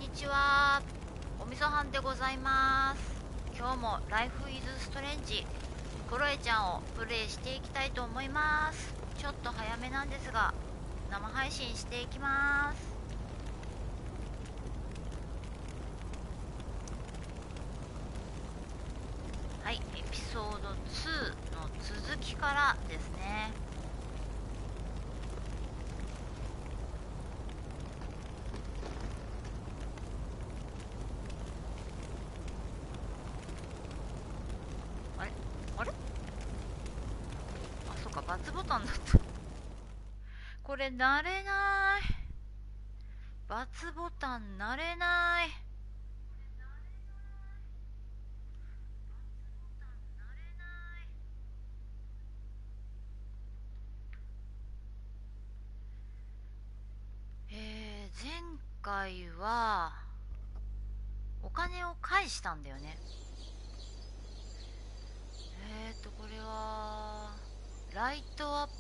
にちは。おみそはんでございます。今日もライフイズストレンジクロエちゃんをプレイしていきたいと思います。ちょっと早めなんですが生配信していきます。はい、エピソード2の続きからですね。×ボタンだった。これ慣れない。×ボタン慣れない。前回はお金を返したんだよね。これはライトアップ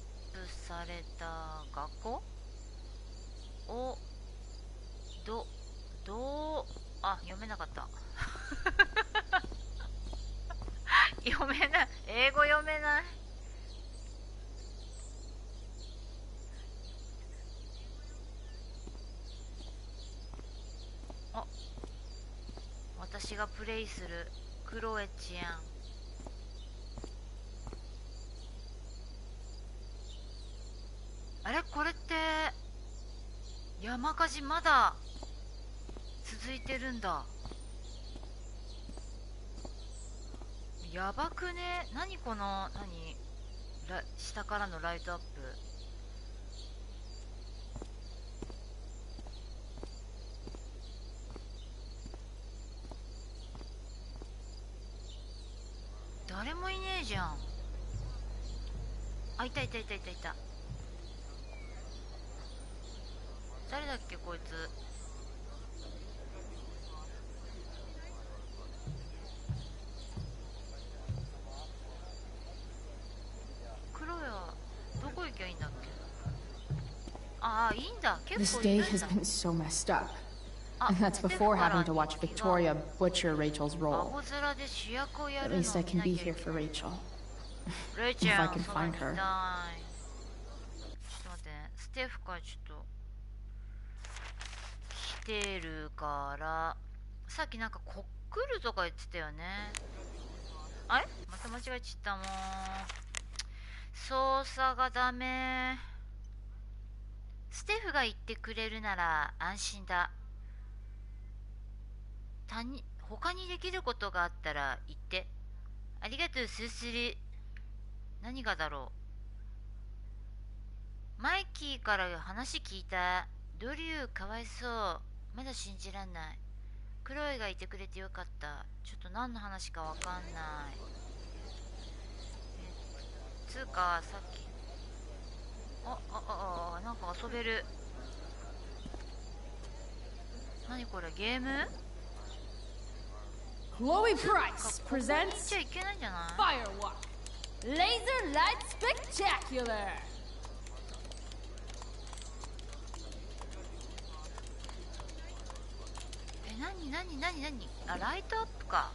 された学校を読めなかった読めない、英語読めない。私がプレイするクロエちゃん。あれ、これって山火事まだ続いてるんだ。やばくね。何この下からのライトアップ。誰もいねえじゃん。あ、いた。誰だっけこいつ。クロエはどこ行きゃいいんだっけ。ああ、いいんだ。結構いるんだ。 This day has been so messed up. And that's before having to watch Victoria butcher Rachel's role. At least I can be here for Rachel. If I can find her. ちょっと待ってね。ステフからちょっと来てるから。さっきなんかコックルとか言ってたよね。あれまた間違えちゃったもん。操作がダメ。ステフが言ってくれるなら安心だ。他にできることがあったら言って。ありがとう、スースル。何がだろう。マイキーから話聞いた。ドリューかわいそう。まだ信じらんない。クロエがいてくれてよかった。ちょっと何の話かわかんない。つうかさっきなんか遊べる。何これ、ゲームChloe Price presents いけないんじゃない。 Firewalk Laser Light Spectacular。 何あ、ライトアップか。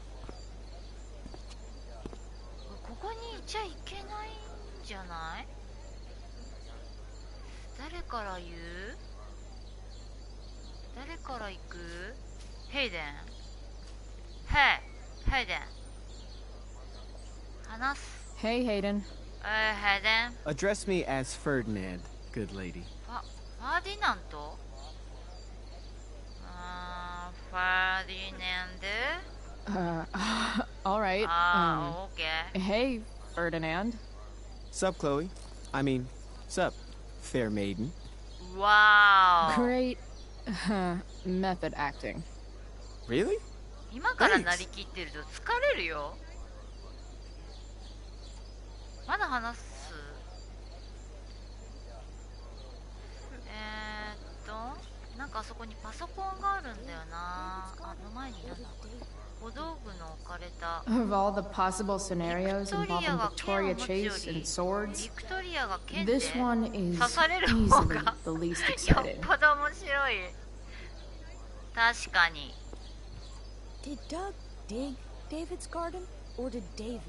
ここにいちゃいけないんじゃない。誰から言う。誰から行く。ヘイデン。ヘイデン。話す。Hey, Hayden. Hayden. Address me as Ferdinand, good lady. ファーディナント。ファーディナンド。All right. Okay. Hey, Ferdinand. Sup, Chloe? I mean, sup, fair maiden. Wow. Great method acting. Really? 今からなりきってると疲れるよ。まだ話す。なんかあそこにパソコンがあるんだよな。の前になんだ。小道具の置かれた。 Of all the possible scenarios involving Victoria Chase and swords, this one is easily the least よっ exciting. ぽど面白い。確かに。 Did Doug dig David's garden, or did David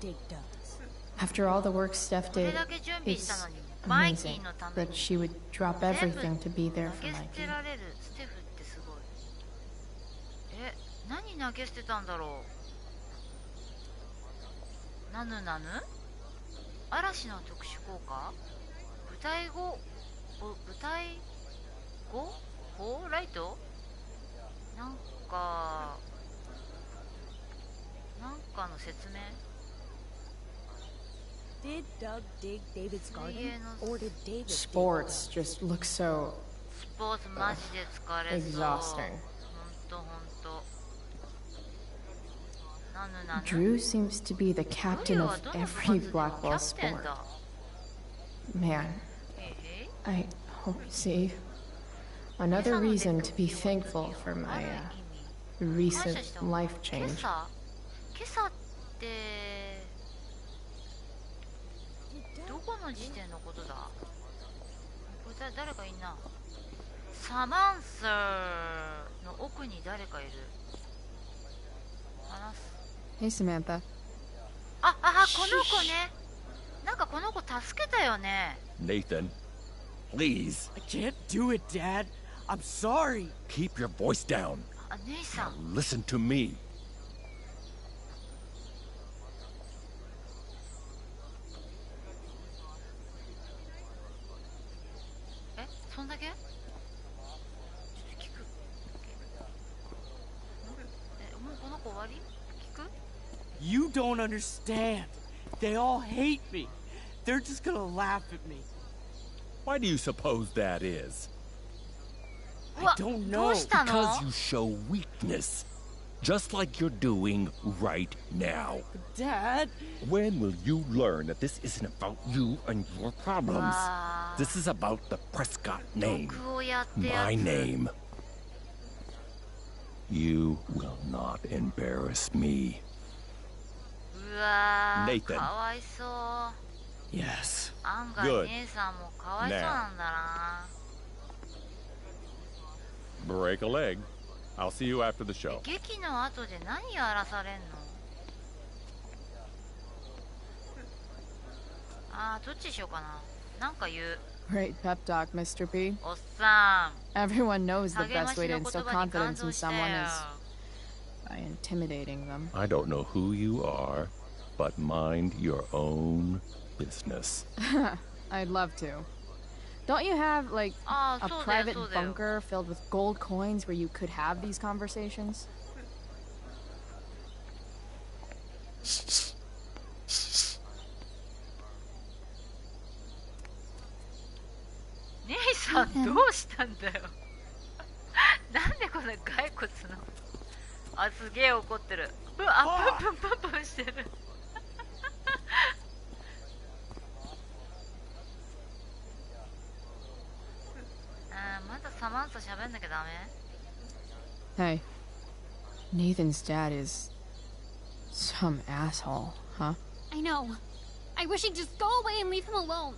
dig Doug's? After all the work Steph これ did, だけ準備し it's たのにマイキ amazing ーのため that に she would drop 全部 everything to be there 投 for げ捨て Mikey. られるステフってすごい。何投げ捨てたんだろう。なぬなぬ嵐の特殊効果、舞台語ライト、なんかの説明。 Did Doug dig David's garden, or did David dig Sports just look so スポーツマジで疲れそう。 exhausting. ほんと。なぬなぬ Drew seems to be the captain of every Blackwell sport. Man, I see another reason to be thankful for my recent life 今 change. 朝ってどこの時点のことだ。これ誰かいんな。サマンサーの奥に誰かいる。話す。 Hey, Samantha. この子ね。なんかこの子助けたよね。 Nathan, please. I can't do it, Dad. I'm sorry. Keep your voice down. 姉さん。 Listen to me. そんだけ？ちょっと聞く。もうこの子終わり？聞く？ You don't understand. They all hate me. They're just gonna laugh at me. Why do you suppose that is? I don't know. Because you show weakness. Just like you're doing right now. Dad. When will you learn that this isn't about you and your problems? This is about the Prescott name. My name. You will not embarrass me. うわー、 Nathan. かわいそう。 Yes. 案外 Good. 姉さんもかわいそうなんだな。 Break a leg. I'll see you after the show. 劇の後で何やらされんの？どっちにしようかな。なんか言う。 Great pep talk, Mr. P. おっさん。 Everyone knows the 励ま best し way to の言 instill 葉に感 confidence 動 in したよ。 someone is by intimidating them. I don't know who you are, but mind your own business. I'd love to. Don't you have, like, a そうだよ private そうだよ。 bunker filled with gold coins where you could have these conversations? 姉さんどうしたんだよ。なんでこんな骸骨の。すげえ怒ってる。プンプンしてる。まだサマンサ喋んなきゃダメ？ Hey, Nathan's dad is some asshole, huh? I know. I wish he'd just go away and leave him alone.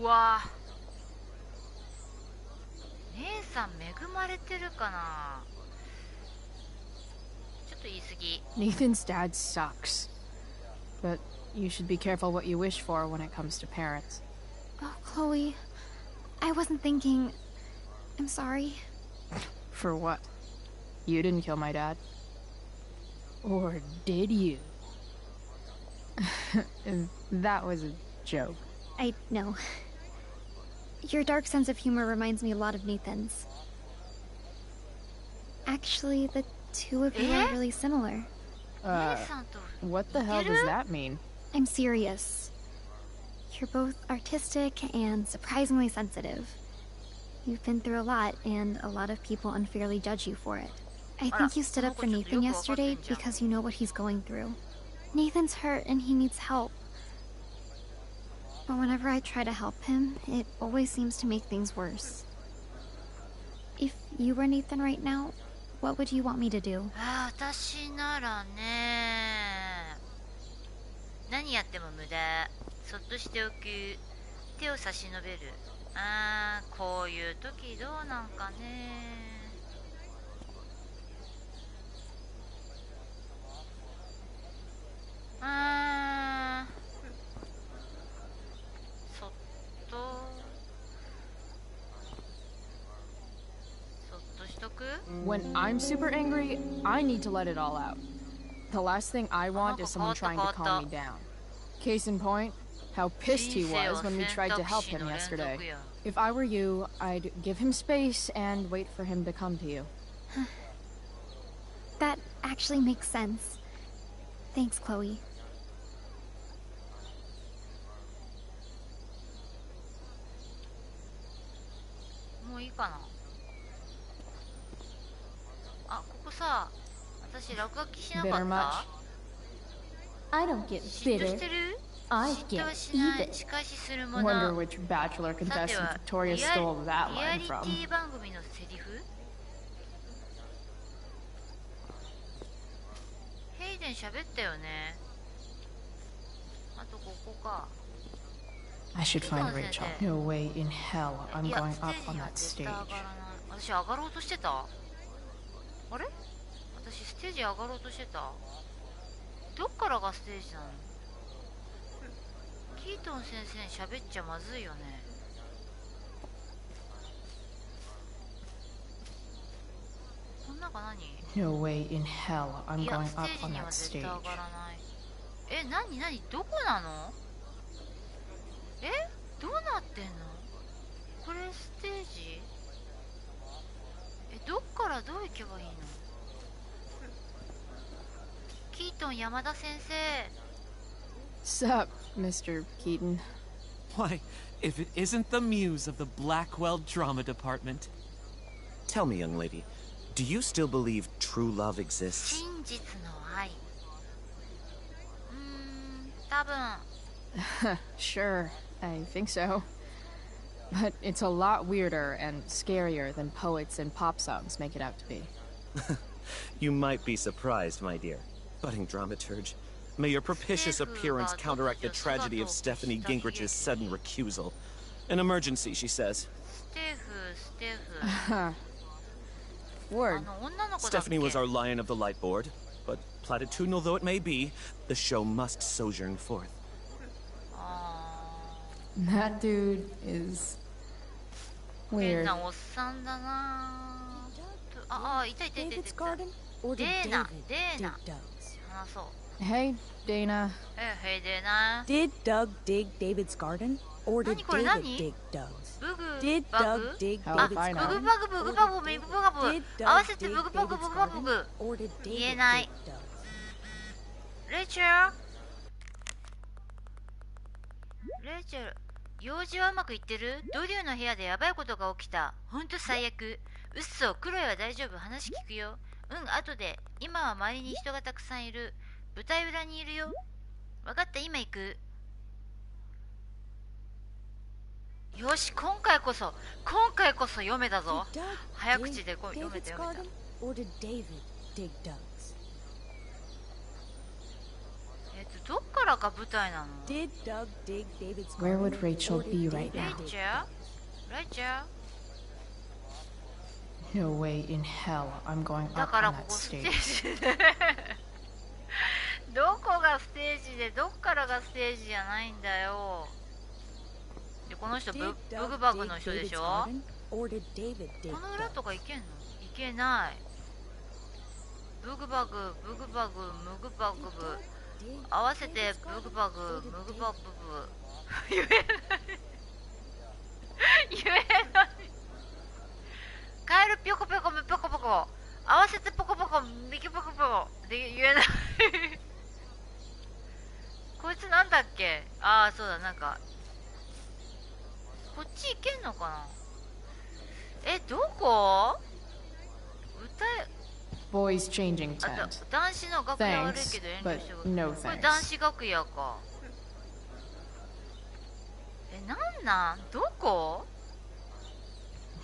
うわ姉さん恵まれてるかな。ちょっと言い過ぎ。 Nathan's dad sucks. But you should be careful what you wish for when it comes to parents. Oh, Chloe. I wasn't thinking. I'm sorry. For what? You didn't kill my dad? Or did you? That was a joke. I know. Your dark sense of humor reminds me a lot of Nathan's. Actually, the two of you are really similar. What the hell does that mean? I'm serious. You're both artistic and surprisingly sensitive. You've been through a lot, and a lot of people unfairly judge you for it. I think you stood up for Nathan yesterday because you know what he's going through. Nathan's hurt and he needs help. But whenever I try to help him, it always seems to make things worse. If you were Nathan right now, what would you want me to do? 私ならね、何やっても無駄。そっとしておく。手を差し伸べる。こういう時どうなんかね。そっとしとく。 When I'm super angry, I need to let it all out. The last thing I want is someone trying to calm me down. Case in point, how pissed he was when we tried to help him yesterday. If I were you, I'd give him space and wait for him to come to you. That actually makes sense. Thanks, Chloe. もういいかな。あ、ここさ、私落書きしなか Bitter っ much? た。 I don't get 嫉妬 bitter. してる？ I 嫉妬 get はしない。 even. しかしするもの。 Wonder which bachelor さて contestant は Victoria リ stole that ア line リテ from. ィ番組のセリフ？ヘイデン喋ったよね。あとここか。 I should find Rachel. No way in hell I'm いや、 going ステ up ージ on には that 絶対 stage. 上がらない。私上がろうとしてた？あれ？私ステージ上がろうとしてた？どっからがステージなの？キートン先生に喋っちゃまずいよね。こんなか何？ No way in hell I'm いや、 going ステ up ージ on には that 絶対 stage. 上がらない。え、なになに？どこなの？え？どうなってんの？これステージ？え、どっからどう行けばいいの？キートン山田先生。 Sup, Mr. Keaton? Why, if it isn't the muse of the Blackwell drama department. Tell me, young lady, do you still believe true love exists? 真実の愛。多分。 Sure, I think so. But it's a lot weirder and scarier than poets and pop songs make it out to be. You might be surprised, my dear. Budding dramaturge, may your propitious appearance counteract the tragedy of Stephanie Gingrich's sudden recusal. An emergency, she says. ステフ。Word. Stephanie was our lion of the light board, but platitudinal though it may be, the show must sojourn forth. That dude is weird. 変なおっさんだな。あ、いたいたいたいた。 David's garden or did Dana, David dig Dana. Doug's? 話そう。 Hey, Dana. へいでな。 Did Doug dig David's garden or did 何これ David 何？ dig Doug's? ブグ Did バグ Doug dig あ David's ブグ garden バグブグバグブグバグ Did 合わ Doug せて dig ブグバグ David's ブグバグ garden or did 言 David えない dig Doug's? レイチェルレイチェル用事はうまくいってる？ドリューの部屋でやばいことが起きた。ほんと最悪。うっそ、クロエは大丈夫。話聞くよ。後で。今は周りに人がたくさんいる。舞台裏にいるよ。わかった、今行く。よし、今回こそ読めたぞ。 Did Doug 早口 dig で読め David's た。 garden or did David dig Doug's? どっからが舞台なの？ Did Doug dig David's Where garden would Rachel or did be David right now? dig レイチェルレイチェル No way in hell I'm going だ up から on こ that こステ stage. ージでどこがステージでどっからがステージじゃないんだよ。でこの人 Did ブ Doug グバグ dig の人で David's しょ。 garden or did David dig この裏 Doug's? とか行けんの？行けない。ブグバグブグバグムグバグブ合わせてブグバグムグバグブ言えないカエルピョコピョコムピョコピョコ合わせてポコポコミキポコポコで言えないこいつなんだっけ？ああそうだ、なんかこっち行けんのかな。どこ？歌え Boys changing あ tent. と男子の楽屋悪い Thanks, けど遠慮 but してく no これ thanks. 男子楽屋か。なんなんどこ？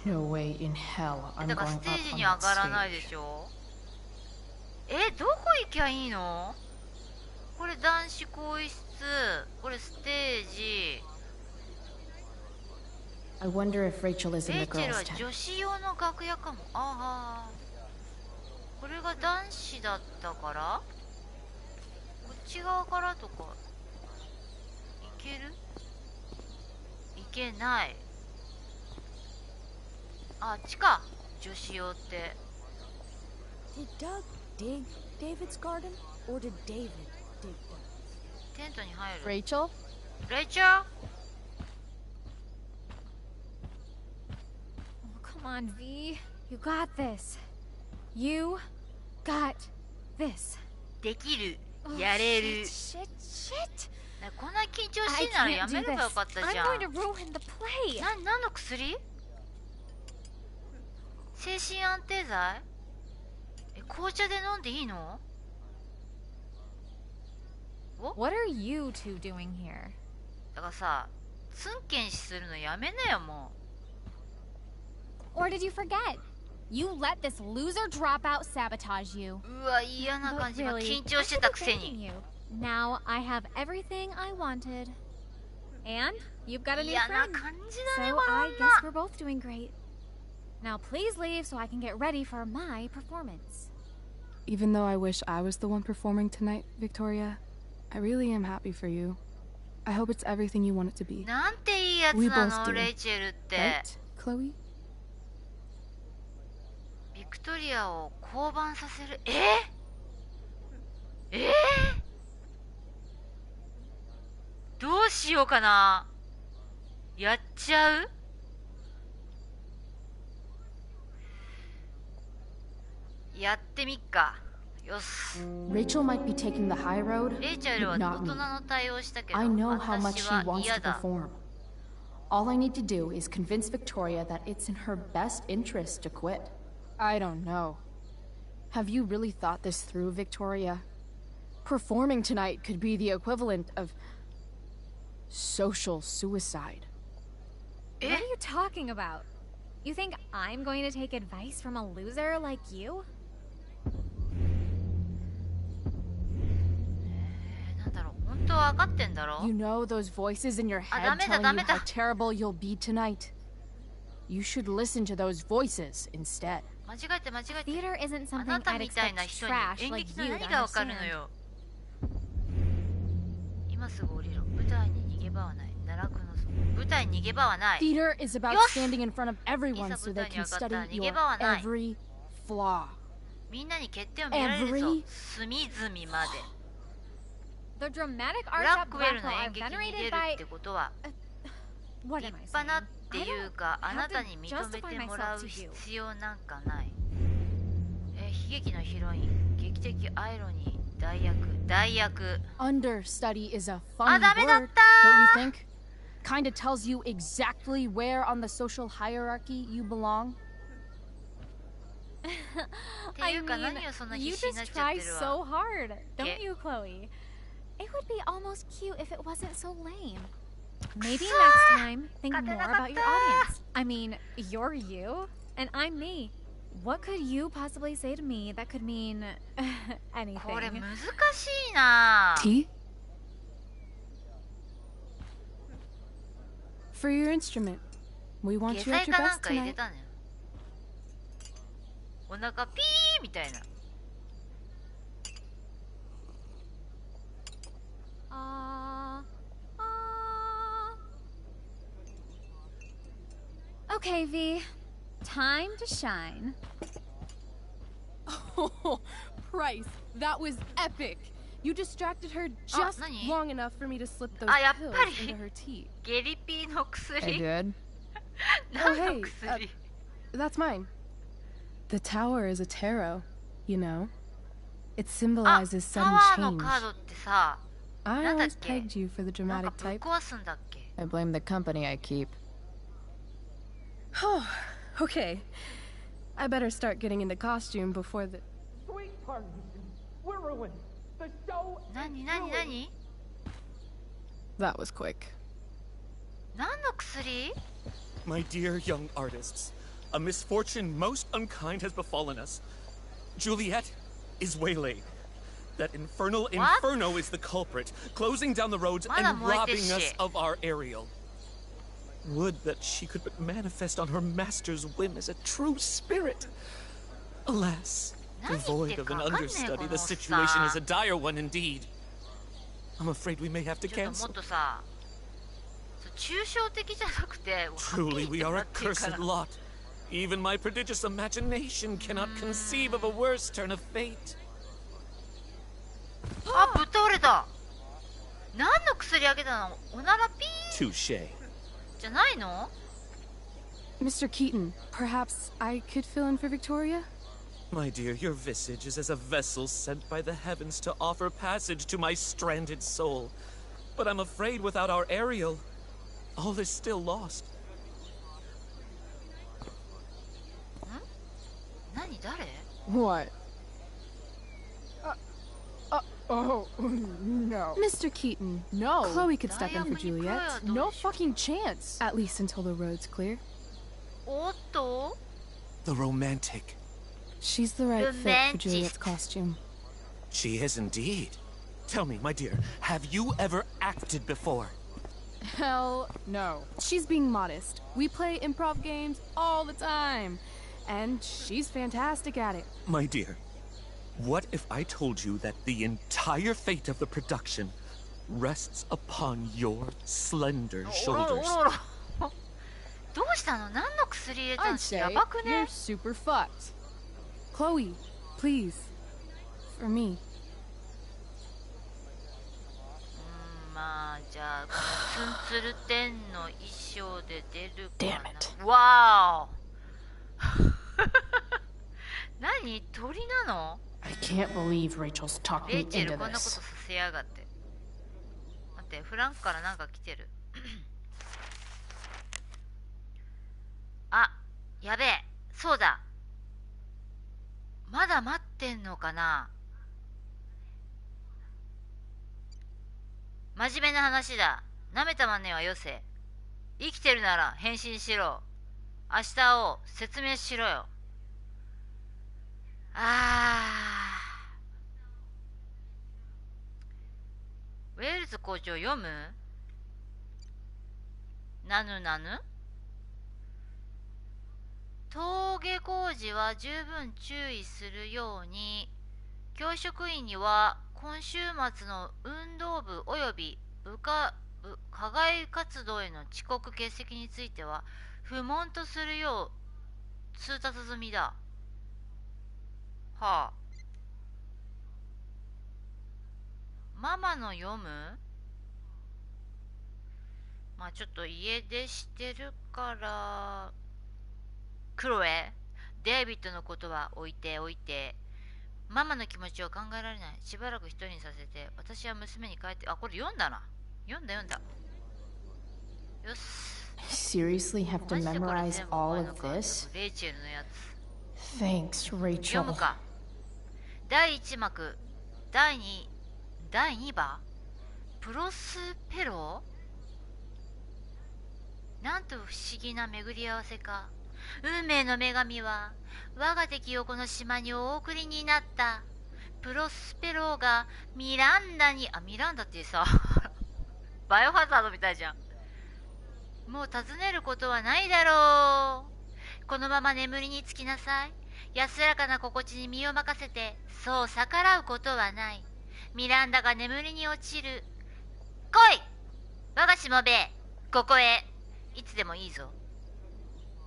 No way in hell I'm だから going ス up テージ on に上 that がらないで stage. しょ。どこ行きゃいいの？これ男子更衣室、これステージ。 I wonder if Rachel is in レ the イチェルは girls' tent. 女子用の楽屋かも。ああこれが男子だったからこっち側からとかいける？いけない。あっちか、女子用って。 Did Doug dig David's garden, or did David dig Doug? テントに入る。Rachel? レイチェル Come on, V. You got this. You got this. できる。やれる。Shit. こんな緊張しいならやめればよかったじゃん。 I'm going to ruin the play. 何の薬？精神安定剤？紅茶で飲んでいいの？ What are you two doing here? だからさ、ツンケン視するのやめなよもう。Or did you forget? You let this loser dropout sabotage you. うわ、嫌な感じが緊張してたくせに。Now I have everything I wanted. And you've got a new friend. 嫌な感じだね、 So この I 女。 guess we're both doing great. Now please leave so I can get ready for my performance. Even though I wish I was the one performing tonight, Victoria, I really am happy for you. I hope it's everything you want it to be. なんていいやつなの、レイチェルって。Right, Chloe? ビクトリアを降板させる。どうしようかな。やっちゃう？やってみっか。よし。 Rachel might be taking the high road, レイチェルは but 大 not 人 me. の対応したけど、 I know how much 私 she は wants 嫌 to だ。 perform. All I need to do is convince Victoria that it's in her best interest to quit. I don't know. Have you really thought this through, Victoria? Performing tonight could be the equivalent of social suicide. What are you talking about? You think I'm going to take advice from a loser like you? なんだろう、本当は分かってんだろ？ You know those voices in your head telling you how terrible you'll be tonight? You should listen to those voices instead. 間違えて。 Theater isn't あ something なた I'd みたいな expect 人に trash 演 like 劇の you 何 to が分かるの understand. よ。今すぐ降りろ。舞台に逃げ場はない。奈落の舞台に逃げ場はない。 Theater is about standing in front of everyone so they can study your every flaw. みんなに欠点を見られるぞ。隅々まで。 The dramatic ブ arts ラッ at クウェル Blackwell の are 演劇に出 venerated る by ってことは what 立 am I 派 saying? なっていうか、あなたに認めてもらう必要なんかない。悲劇のヒロイン、劇的アイロニー、代役。 Understudy is a funny word, don't you think? Kinda tells you exactly where on the social hierarchy you belong. I mean, you just try so hard, don't you, Chloe? It would be almost cute if it wasn't so lame. Maybe next time, think more about your audience. I mean, you're you, and I'm me. What could you possibly say to me that could mean anything? これ難しいな。 Tea? For your instrument. We want 下 you 剤 at your かなん best か入れ tonight. たのよ。お腹ピーみたいな。Okay, V. Time to shine. Oh, Price, that was epic. You distracted her just long enough for me to slip those pills into her tea. ゲリピーの薬 I did. 何の薬 That's mine. The tower is a tarot, you know. It symbolizes sudden タワーの change. カードってさ、 I なんだっ always け pegged you for the なんか dramatic ぶっ type. 壊すんだっけ I blame the company I keep. Oh, okay. I better start getting into costume before the... Sweetheart, we're ruined. The show is 何 That was quick. 何の薬 My dear young artists, a misfortune most unkind has befallen us. Juliet is waylaid. That infernal inferno is the culprit, closing down the roads and robbing us of our Ariel. Would that she could but manifest on her master's whim as a true spirit. Alas, devoid of an understudy, the situation is a dire one indeed. I'm afraid we may have to ちょっとも cancel. っとさ、抽象的じゃなくて、 Truly, we are a cursed lot. Even my prodigious imagination cannot conceive of a worse turn of fate. あ、ぶっ倒れた。何の薬あげたの？おならピー Touche. じゃないの？ Mr. Keaton, perhaps I could fill in for Victoria? My dear, your visage is as a vessel sent by the heavens to offer passage to my stranded soul. But I'm afraid without our Ariel, all is still lost. 何誰？ What? Oh, no. Mr. Keaton, no. Chloe could step in for Juliet. No fucking chance. At least until the road's clear. おっと？ The romantic. She's the right fit for Juliet's costume. She is indeed. Tell me, my dear, have you ever acted before? Hell no. She's being modest. We play improv games all the time. And she's fantastic at it. My dear, what if I told you that the entire fate of the production rests upon your slender shoulders? どうしたの？何の薬入れた I'd の？ say やばく you're ね？ super fucked. Chloe, please. For me. まあじゃあこのツンツルテンの衣装で出るか Damn it. な。わーお。何？鳥なの？ I can't believe Rachel's talked レ me イチェ into ルこんなこと this. させやがって。待って、フランクからなんか来てる。あ、やべえ。そうだ。まだ待ってんのかな。真面目な話だ。舐めたまねはよせ。生きてるなら返信しろ。明日を説明しろよ。ウェールズ校長読む？なぬなぬ？登下校時は十分注意するように。教職員には今週末の運動部および課外活動への遅刻欠席については不問とするよう通達済みだ。はあ。ママの読む？まあちょっと家出してるから。クロエ、デイビッドのことは置いておいて。ママの気持ちを考えられない。しばらく一人にさせて。私は娘に帰って。あ、これ読んだな。読んだ。よし。Seriously have to memorize all of this? レイチェルのやつ。 Thanks, 読 Rachel. むか。第1幕、第2話、プロスペロ？なんと不思議な巡り合わせか。運命の女神は我が敵をこの島にお送りになった。プロスペローがミランダに、ミランダってさバイオハザードみたいじゃん。もう尋ねることはないだろう。このまま眠りにつきなさい。安らかな心地に身を任せて、そう逆らうことはない。ミランダが眠りに落ちる。来い我がしもべ、ここへ。いつでもいいぞ。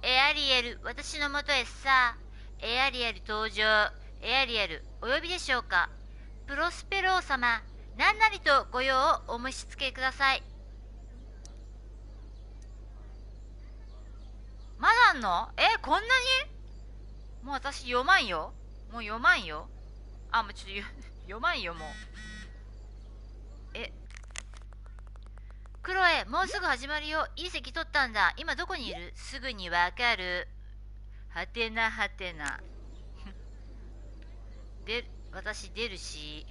エアリエル、私のもとへさ。エアリエル登場。エアリエル、お呼びでしょうか。プロスペロー様、何なりとご用をお申し付けください。まだあんの？こんなに？もう私読まんよ。もう読まんよ。もうちょっと読まんよ、もう。クロエ、もうすぐ始まるよ。いい席取ったんだ。今どこにいる？すぐにわかる。はてなはてな。私出るし。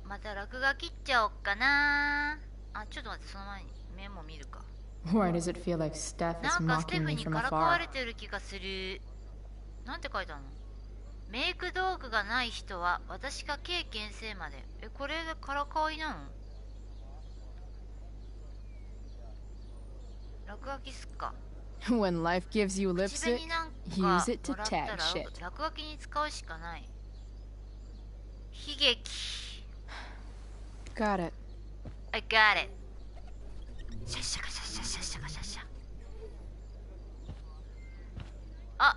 また落書きっちゃおっかな。ちょっと待って、その前にメモ見るか。Why does it feel like Steph is なんかステ mocking フ me に from からかわ afar? れてる気がする。なんて書いてあるの？メイク道具がない人は私が経験生まで。これでからかわいなの？落書きすっか。When life gives you lipstick, use it to tag shit. 落書きに使うしかない。悲劇。Got it. I got it. シャッシャカシャッシャッシャッシャカシャッシャ。あ、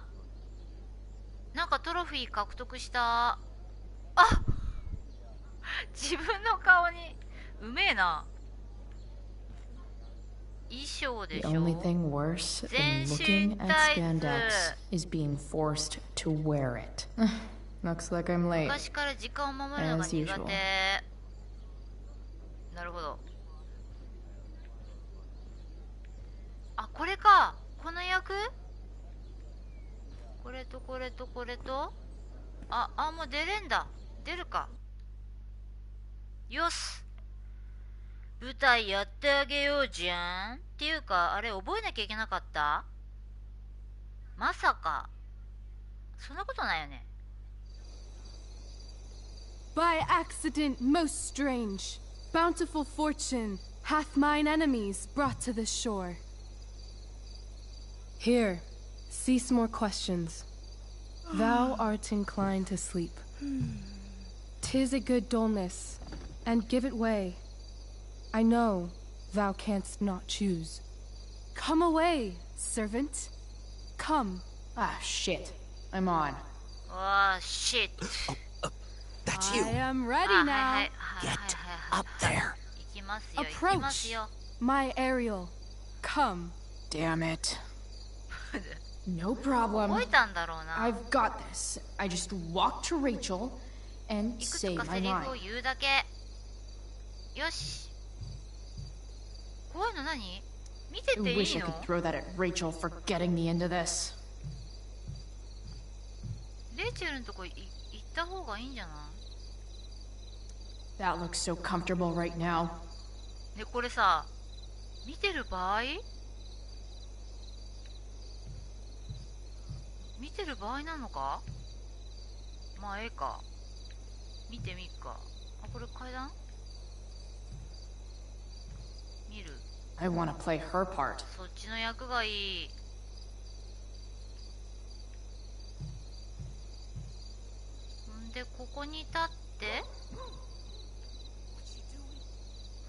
なんかトロフィー獲得した。あ、自分の顔にうめえな。衣装でしょ。 The only thing worse than looking at spandex is being forced to wear it. Looks like I'm late. 昔から時間を守るのが苦手。なるほど。あ、これか。この役？これとこれとこれと。あ、もう出れんだ。出るか。よし。舞台やってあげようじゃん。っていうか、あれ覚えなきゃいけなかった？まさか。そんなことないよね。By accident most strange, bountiful fortune hath mine enemies brought to the shore. Here, cease more questions. Thou art inclined to sleep. 'Tis a good dullness, and give it way. I know thou canst not choose. Come away, servant. Come. Ah, shit. I'm on. Oh, shit. That's you. I am ready now. Get up there. Approach, my Ariel. Come. Damn it. No problem. I've got this. I just walk to Rachel and say my line. よし。こういうの何？見てていいの？ I wish I could throw that at Rachel for getting me into this. レイチェルのとこ行った方がいいんじゃない？ That looks so comfortable right now. ね、これさ、見てる場合？見てる場合なのか？まあ、ええか。見てみっか。あ、これ階段？見る。I want to play her part. そっちの役がいい。んで、ここに立って。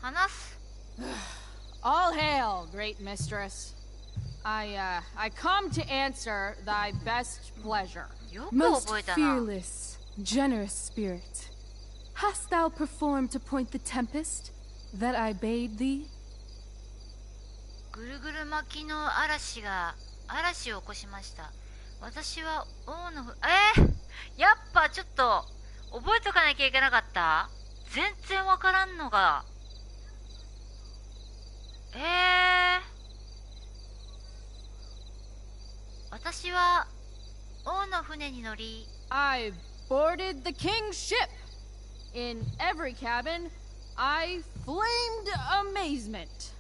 話す。All hail, great mistress. I come to answer thy best pleasure. Most fearless, generous spirit, hast thou performed to point the tempest that I bade thee? ぐるぐる巻きの嵐を起こしました。私は王のやっぱちょっと覚えとかなきゃいけなかった。全然わからんのが。私は王の船に乗り I boarded the king's ship. In every cabin, I flamed amazement.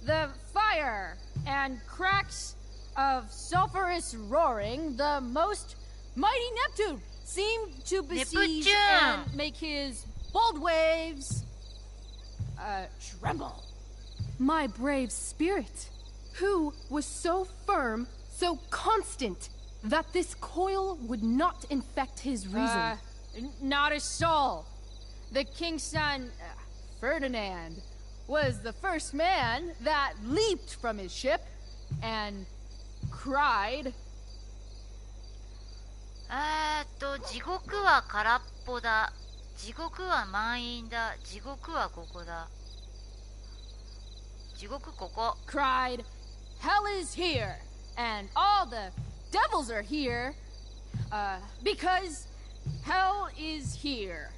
The fire and cracks of sulphurous roaring, the most mighty Neptune seemed to besiege and make his bold waves tremble. My brave spirit, who was so firm, so constant, that this coil would not infect his reason. Not a soul. The king's son, Ferdinand, was the first man that leaped from his ship and cried. 地獄は空っぽだ。地獄は満員だ。地獄はここだ。地獄ここ。Cried, hell is here, and all the devils are here, because hell is here.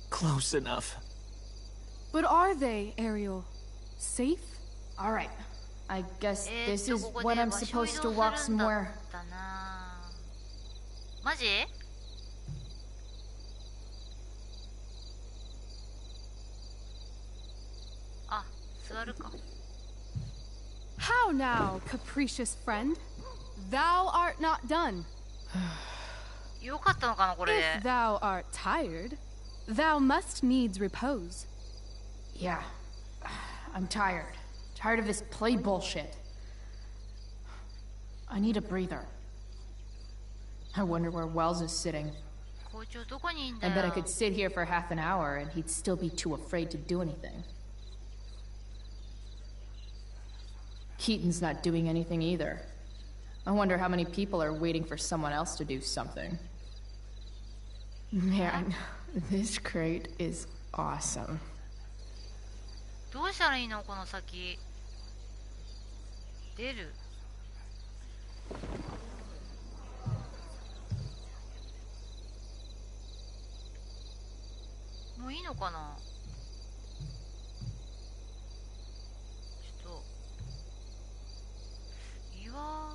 Close enough. But are they, Ariel? Safe? All right. I guess this is when I'm supposed to walk somewhere. マジ？あ、座るか。How now, capricious friend? Thou art not done. よかったのかなこれで。 If thou art tired, thou must needs repose. Yeah, I'm tired. Tired of this play bullshit. I need a breather. I wonder where Wells is sitting. I bet I could sit here for half an hour and he'd still be too afraid to do anything. Keaton's not doing anything either. I wonder how many people are waiting for someone else to do something. Man, this crate is awesome. どうしたらいいのこの先。出る。もういいのかな。ちょっと岩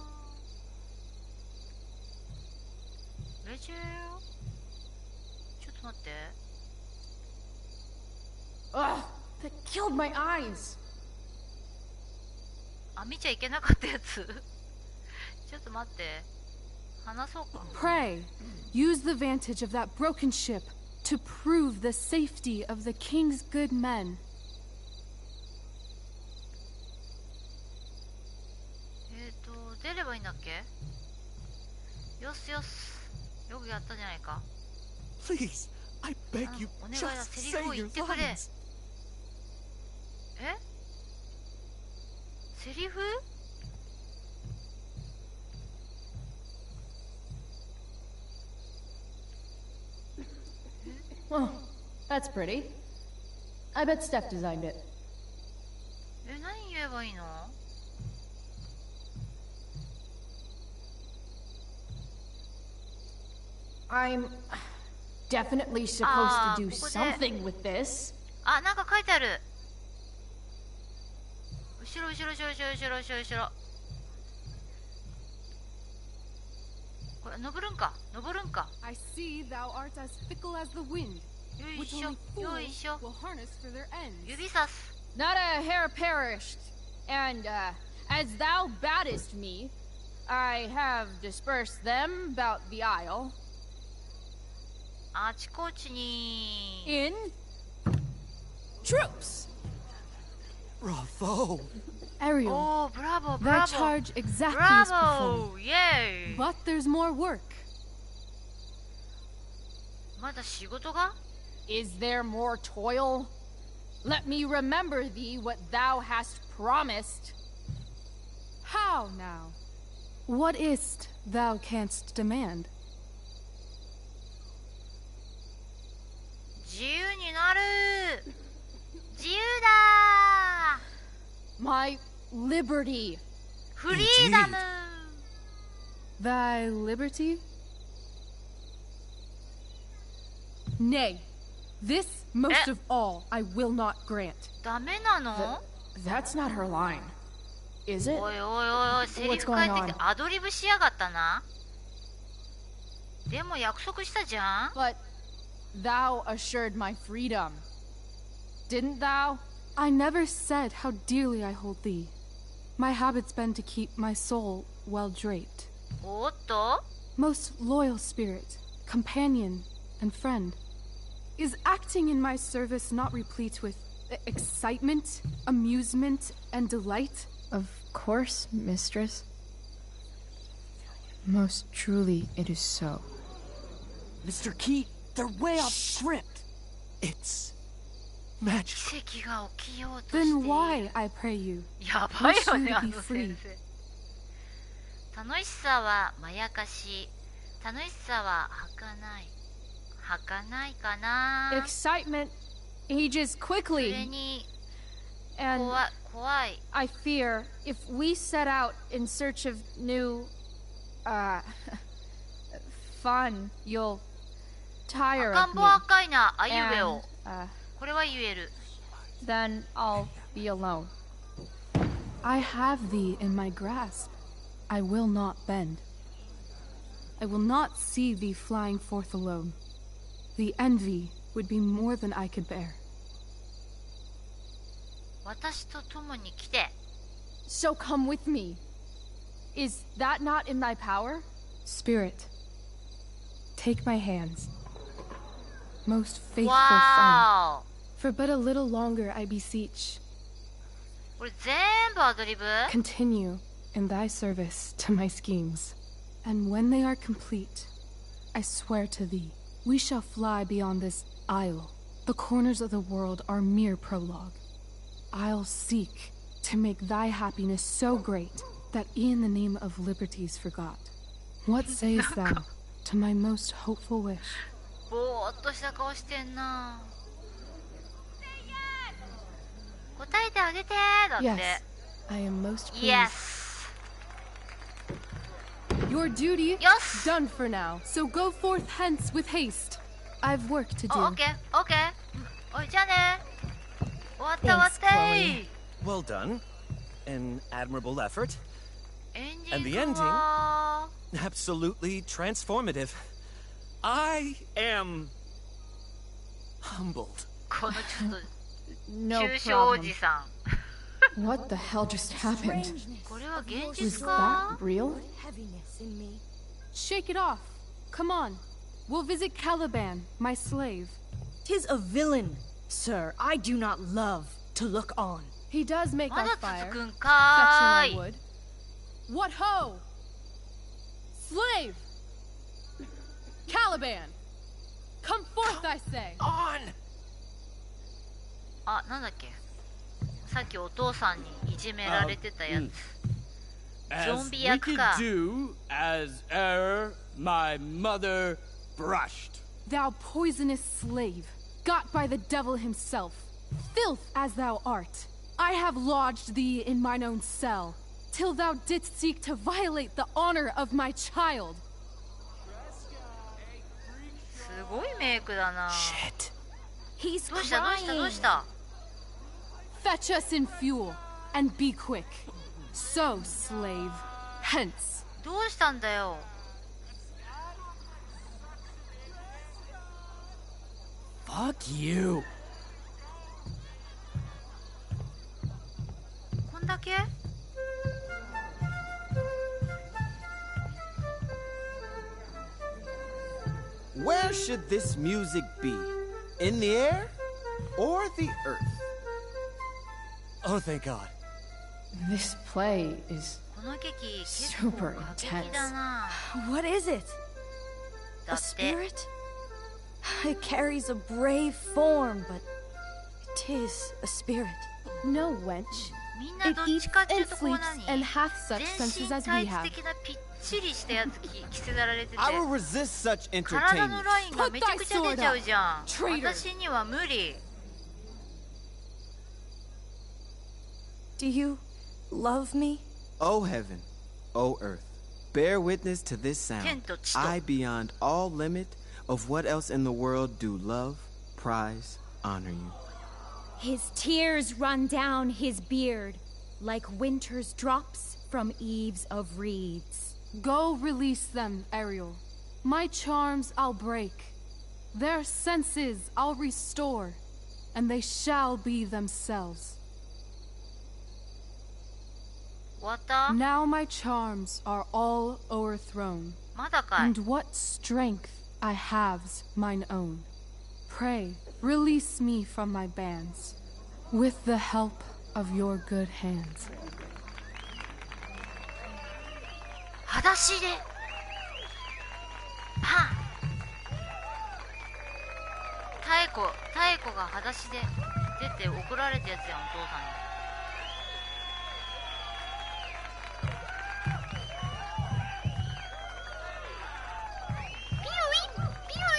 レジェル、ちょっと待って。Ugh, that killed my eyes. あ、見ちゃいけなかったやつ。ちょっと待って。話そうか。Pray, use the vantage of that broken ship to prove the safety of the king's good men. 出ればいいんだっけ。よしよし。よくやったじゃないか。Please, I beg you, お願いだ、 just セリフを say 言 your ってくれ。 lines. え？セリフ？ Well, that's pretty. I bet Steph designed it. え、何言えばいいの？ I'm definitely supposed to do something with this. あ、なんか書いてある。後ろ後ろ後ろ後ろ後ろ後ろ後ろ。これ登るんか、登るんか。 I see thou art as fickle as the wind, よい which しょ only よい fools しょ。 will harness for their ends. 指さす。 Not a hair perished, and as thou baddest me, I have dispersed them about the isle. あちこちに。 In troops. Bravo. Ariel, おー、ブラボー、ブ thy ラボー。 charge exactly ブラ is ボ performed. ー、イェーイ。 But there's more work. まだ仕事が？ Is there more toil? Let me remember thee what thou hast promised. How now? What is't thou canst demand? 自由になる。自由だ。 My liberty. フリーダム。 Thy liberty? Nay, this most of all I will not grant. ダメなの？ That's not her line. Is it? おいおいおいおい、セリフ変えてきてアドリブしやがったな。でも約束したじゃん。 But thou assured my freedom. Didn't thou? I never said how dearly I hold thee. My habit's been to keep my soul well draped. おっと？ Most loyal spirit, companion, and friend. Is acting in my service not replete with excitement, amusement, and delight? Of course, mistress. Most truly it is so. Mr. Key, they're way off script. It's magic. 奇跡が起きようとしてい Then る。 why, I pray you, やばいよ wish ね、 you あ to の be 先 free? 生。楽しさはまやかし。楽しさは儚い。儚いかな。 Excitement ages それ quickly, に and 怖い。 I fear if we set out in search of new, fun, you'll tire 赤 of ん me, 坊赤いな、あいうえを。 and これは言える。 then I'll be alone. I have thee in my grasp. I will not bend. I will not see thee flying forth alone. The envy would be more than I could bear. 私と共に来て。 So come with me. Is that not in thy power? Spirit, take my hands. Most faithful friend, わーお。 for but a little longer I beseech. これ全部アドリブ？ Continue in thy service to my schemes, and when they are complete, I swear to thee, we shall fly beyond this isle. The corners of the world are mere prologue. I'll seek to make thy happiness so great that e'en the name of liberty's forgot. What sayest thou to my most hopeful wish? ぼーっとした顔してんな。答えてあげてーだって。 Yes, I am most pleased. Yes. Your duty Yes. done for now, so go forth hence with haste. I've work to do. オッケーオッケー。おいじゃあね。終わった終わったー。 Well done. An admirable effort. エン And デ the ィング ending, は absolutely transformative. I am humbled. このちょっと No 抽象お problem. じさ What the hell just happened? ん。これは現 Was 実か？ that real? Heaviness in me. Shake it off. Come on. We'll visit Caliban, my slave. 'Tis a villain, sir. I do not love to look on. He does make ま our だ fire. 続くん Fetch かー him い。 I would. What ho! Slave! Caliban! Come forth, I say! On! あ、なんだっけ。さっきお父さんにいじめられてたやつ。 As Zombie yak wicked ka. do as e'er my mother brushed. Thou poisonous slave, got by the devil himself, filth as thou art, I have lodged thee in mine own cell, till thou didst seek to violate the honor of my child. すごいメイクだな。 Shit. He's どうしたどうしたどう crying. した？ Fetch us in fuel, and be quick. So, slave, hence. どうしたんだよ。 Fuck you. こんだけ？ Where should this music be? In the air or the earth? Oh, thank God. This play is この劇結構 super 過激 intense. だな。 What is it? だ A って spirit? It carries a brave form, but it is a spirit. No, wench. みんな It どっ eats ちかっていう and とこう sleeps 何？ and hath such 全 senses 身 as タ we イツ have. 的なぴっちりしたやつ着せられてて I will resist such 体の entertainment. ラインがめちゃくちゃ出ちゃうじゃん。 Put thy sword up, traitor. 私には無理。 Do you love me? O heaven, O earth, bear witness to this sound. 天と地と I beyond all limit of what else in the world do love, prize, honor you. His tears run down his beard like winter's drops from eaves of reeds. Go release them, Ariel. My charms I'll break. Their senses I'll restore, and they shall be themselves. 終わった？ Now my charms are all o'erthrown, まだかい？ and what strength I have's mine own. Pray, release me from my bands, with the help of your good hands. 裸足でパン。妙子が裸足で出て怒られたやつやん、お父さんに。ピュイピュイ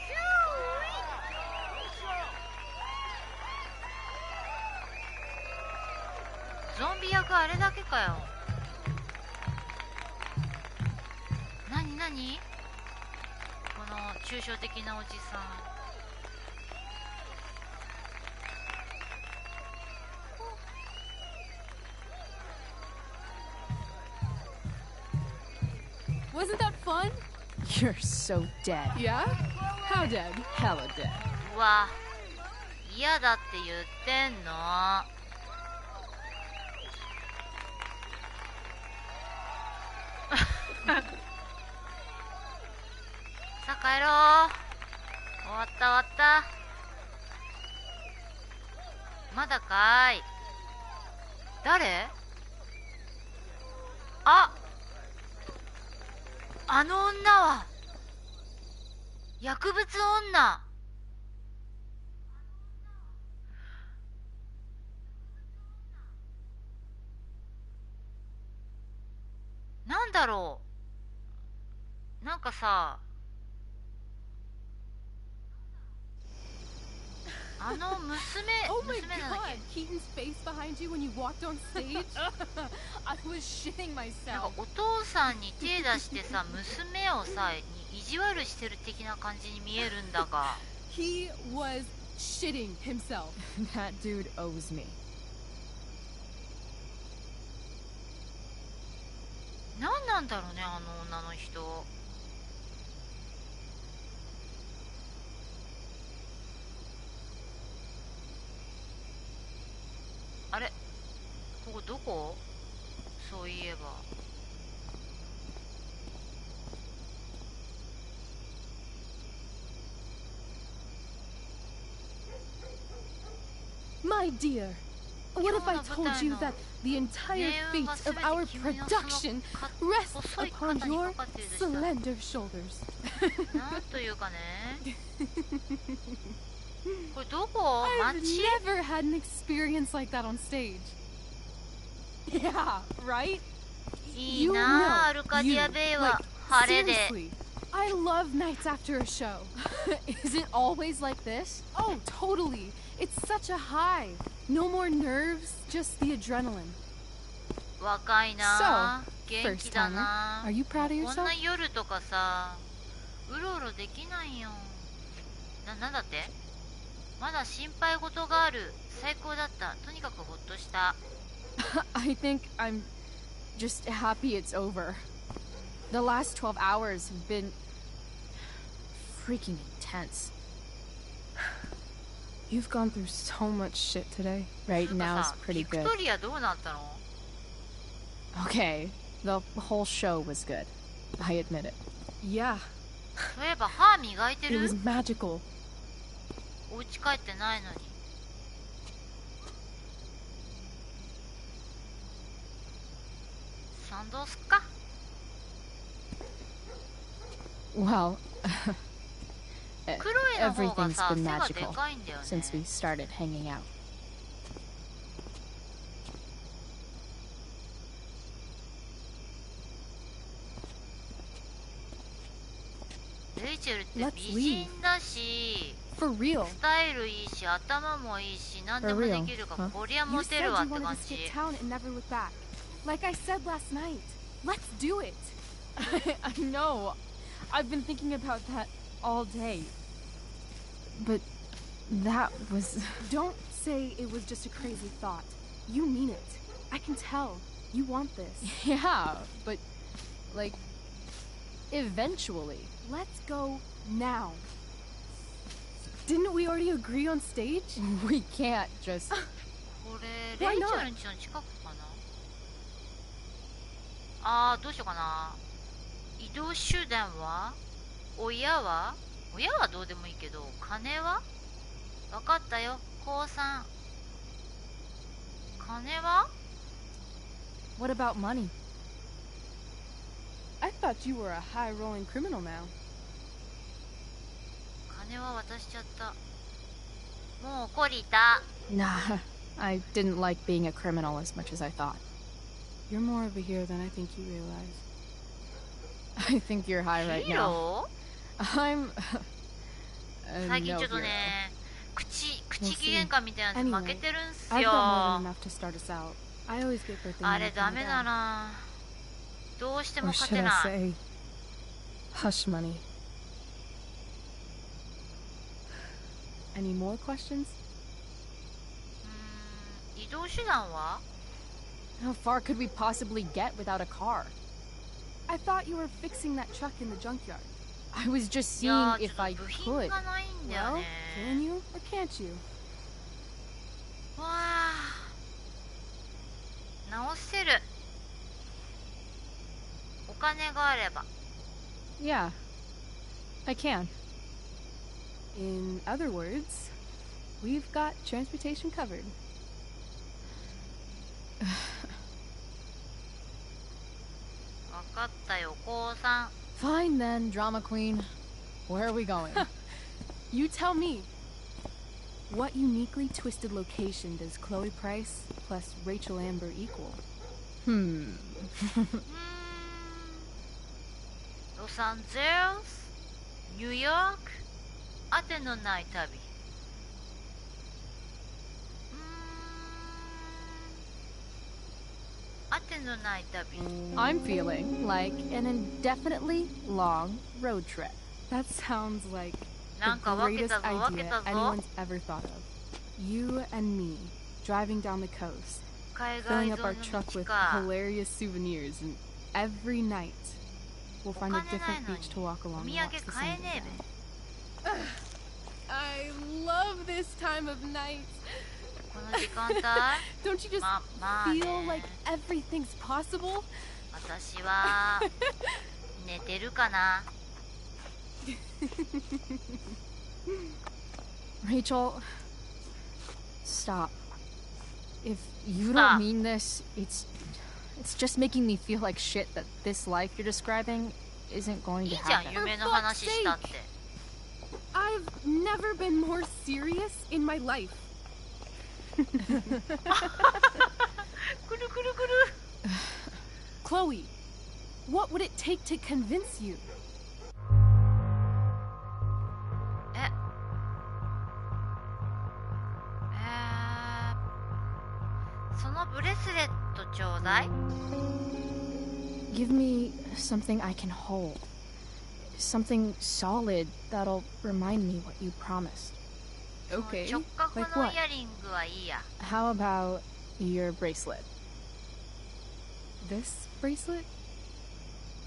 ヒューイ。ゾンビ役あれだけかよ。なになに？この抽象的なおじさん。Wasn't that fun? You're so dead. Yeah? How dead? Hella dead. うわ、嫌だって言ってんの。さあ帰ろう。終わった終わった。まだかい。誰？あの女は薬物女。なんだろう、なんかさ、あの娘なんだっけ。Keaton's face behind you when you walked on stage. I was shitting なんか myself. お父さんに手出してさ、娘をさ、意地悪してる的な感じに見えるんだが。He was shitting himself. That dude owes me. 何なんだろうね、あの女の人。あれ、ここどこ？そういえば。My dear, what if I told you that the entire fate of our production rests upon your slender shoulders? なんというかね。これどこ？ I've 街？ never had an experience like that on stage. Yeah, right? いいなあ、アルカディアベイは晴れで。 Seriously, I love nights after a show. Is it always like this? Oh, totally. It's such a high. No more nerves, just the adrenaline. 若いな、元気だな。 Are you proud of こん yourself? な夜とかさ、うろうろできないよ。なんだって？まだ心配事がある。最高だった。とにかくほっとした。I think I'm just happy it's over. The last 12 hours have been freaking intense. You've gone through so much shit today. Right now is pretty ビク good. トリアどうなったの？ Okay, the whole show was good. I admit it. Yeah, そういえば歯磨いて it る？ was magical. お家帰ってないのに。賛同すっか。 Well, クロエの方が everything's さ、 been 背がで magical かいんだよね。 since we started hanging out. レイチェルって美人だし、 For real. スタイルいいし、頭もいいし、何でもできるから、こりゃモ You テ said る you わって wanted 感 to じ。 skip town and never look back. Like I said last night. Let's do it. I know. I've been thinking about that all day. But that was... Don't say it was just a crazy thought. You mean it. I can tell. You want this. Yeah, but... like... eventually. Let's go now. Didn't we already agree on stage? We can't just... これ、レイチェルんちの近くかな？どうしようかな。移動手段は？親はどうでもいいけど、金は？わかったよ、高3。金は？ What about money? I thought you were a high-rolling criminal now. 金は渡しちゃった。もう懲りた。 Nah, I didn't like being a criminal as much as I thought. You're more of a hero than I think you realize. I think you're high right ヒー now. ロ I'm... ー？最近 no ちょっと hero. ね、口機喧嘩みたいなやつ負けてるんす I've よ。 got more than enough to start us out. I always get birthday あ money れ from ダ my メ dad. だな。どうしても Or 勝 should て I ない。 say, hush money. Any more questions? 移動手段は？ How far could we possibly get without a car? I thought you were fixing that truck in the junkyard. I was just いや seeing ー、ちょ if っ I と部品 could. がないんだよ Well, ね。 can you or can't you? わあ、直せる。お金があれば。 Yeah, I can. In other words, we've got transportation covered. わかったよ、高3。 Fine then, drama queen. Where are we going? You tell me. What uniquely twisted location does Chloe Price plus Rachel Amber equal? ロサンゼルス、ニューヨーク、アテのない旅。アテのない旅。I'm feeling like an indefinitely long road trip. That sounds like なんか the 分け greatest たぞ、分け idea たぞ。 anyone's ever thought of. You and me driving down the coast, 海 filling 外 up 沿 our いの truck 道 with か。 hilarious souvenirs, and every night we'll find a お金ない different のに beach to walk お along 土 and 産 watch the 買え sun ねえ go べ。 down. I love this time of night. この時間帯 Don't you just まあね feel like everything's possible? 私は寝てるかな。 Rachel, stop. If you Stop. don't mean this, it's just making me feel like shit that this life you're describing isn't going い to いじゃん、 happen. 夢の話したって。 I've never been more serious in my life. くるくるくる。 Chloe, what would it take to convince you? そのブレスレットちょうだい。 Give me something I can hold. Something solid that'll remind me what you promised. Okay, 直角 like の what? イヤリングはいいや。 How about your bracelet? This bracelet?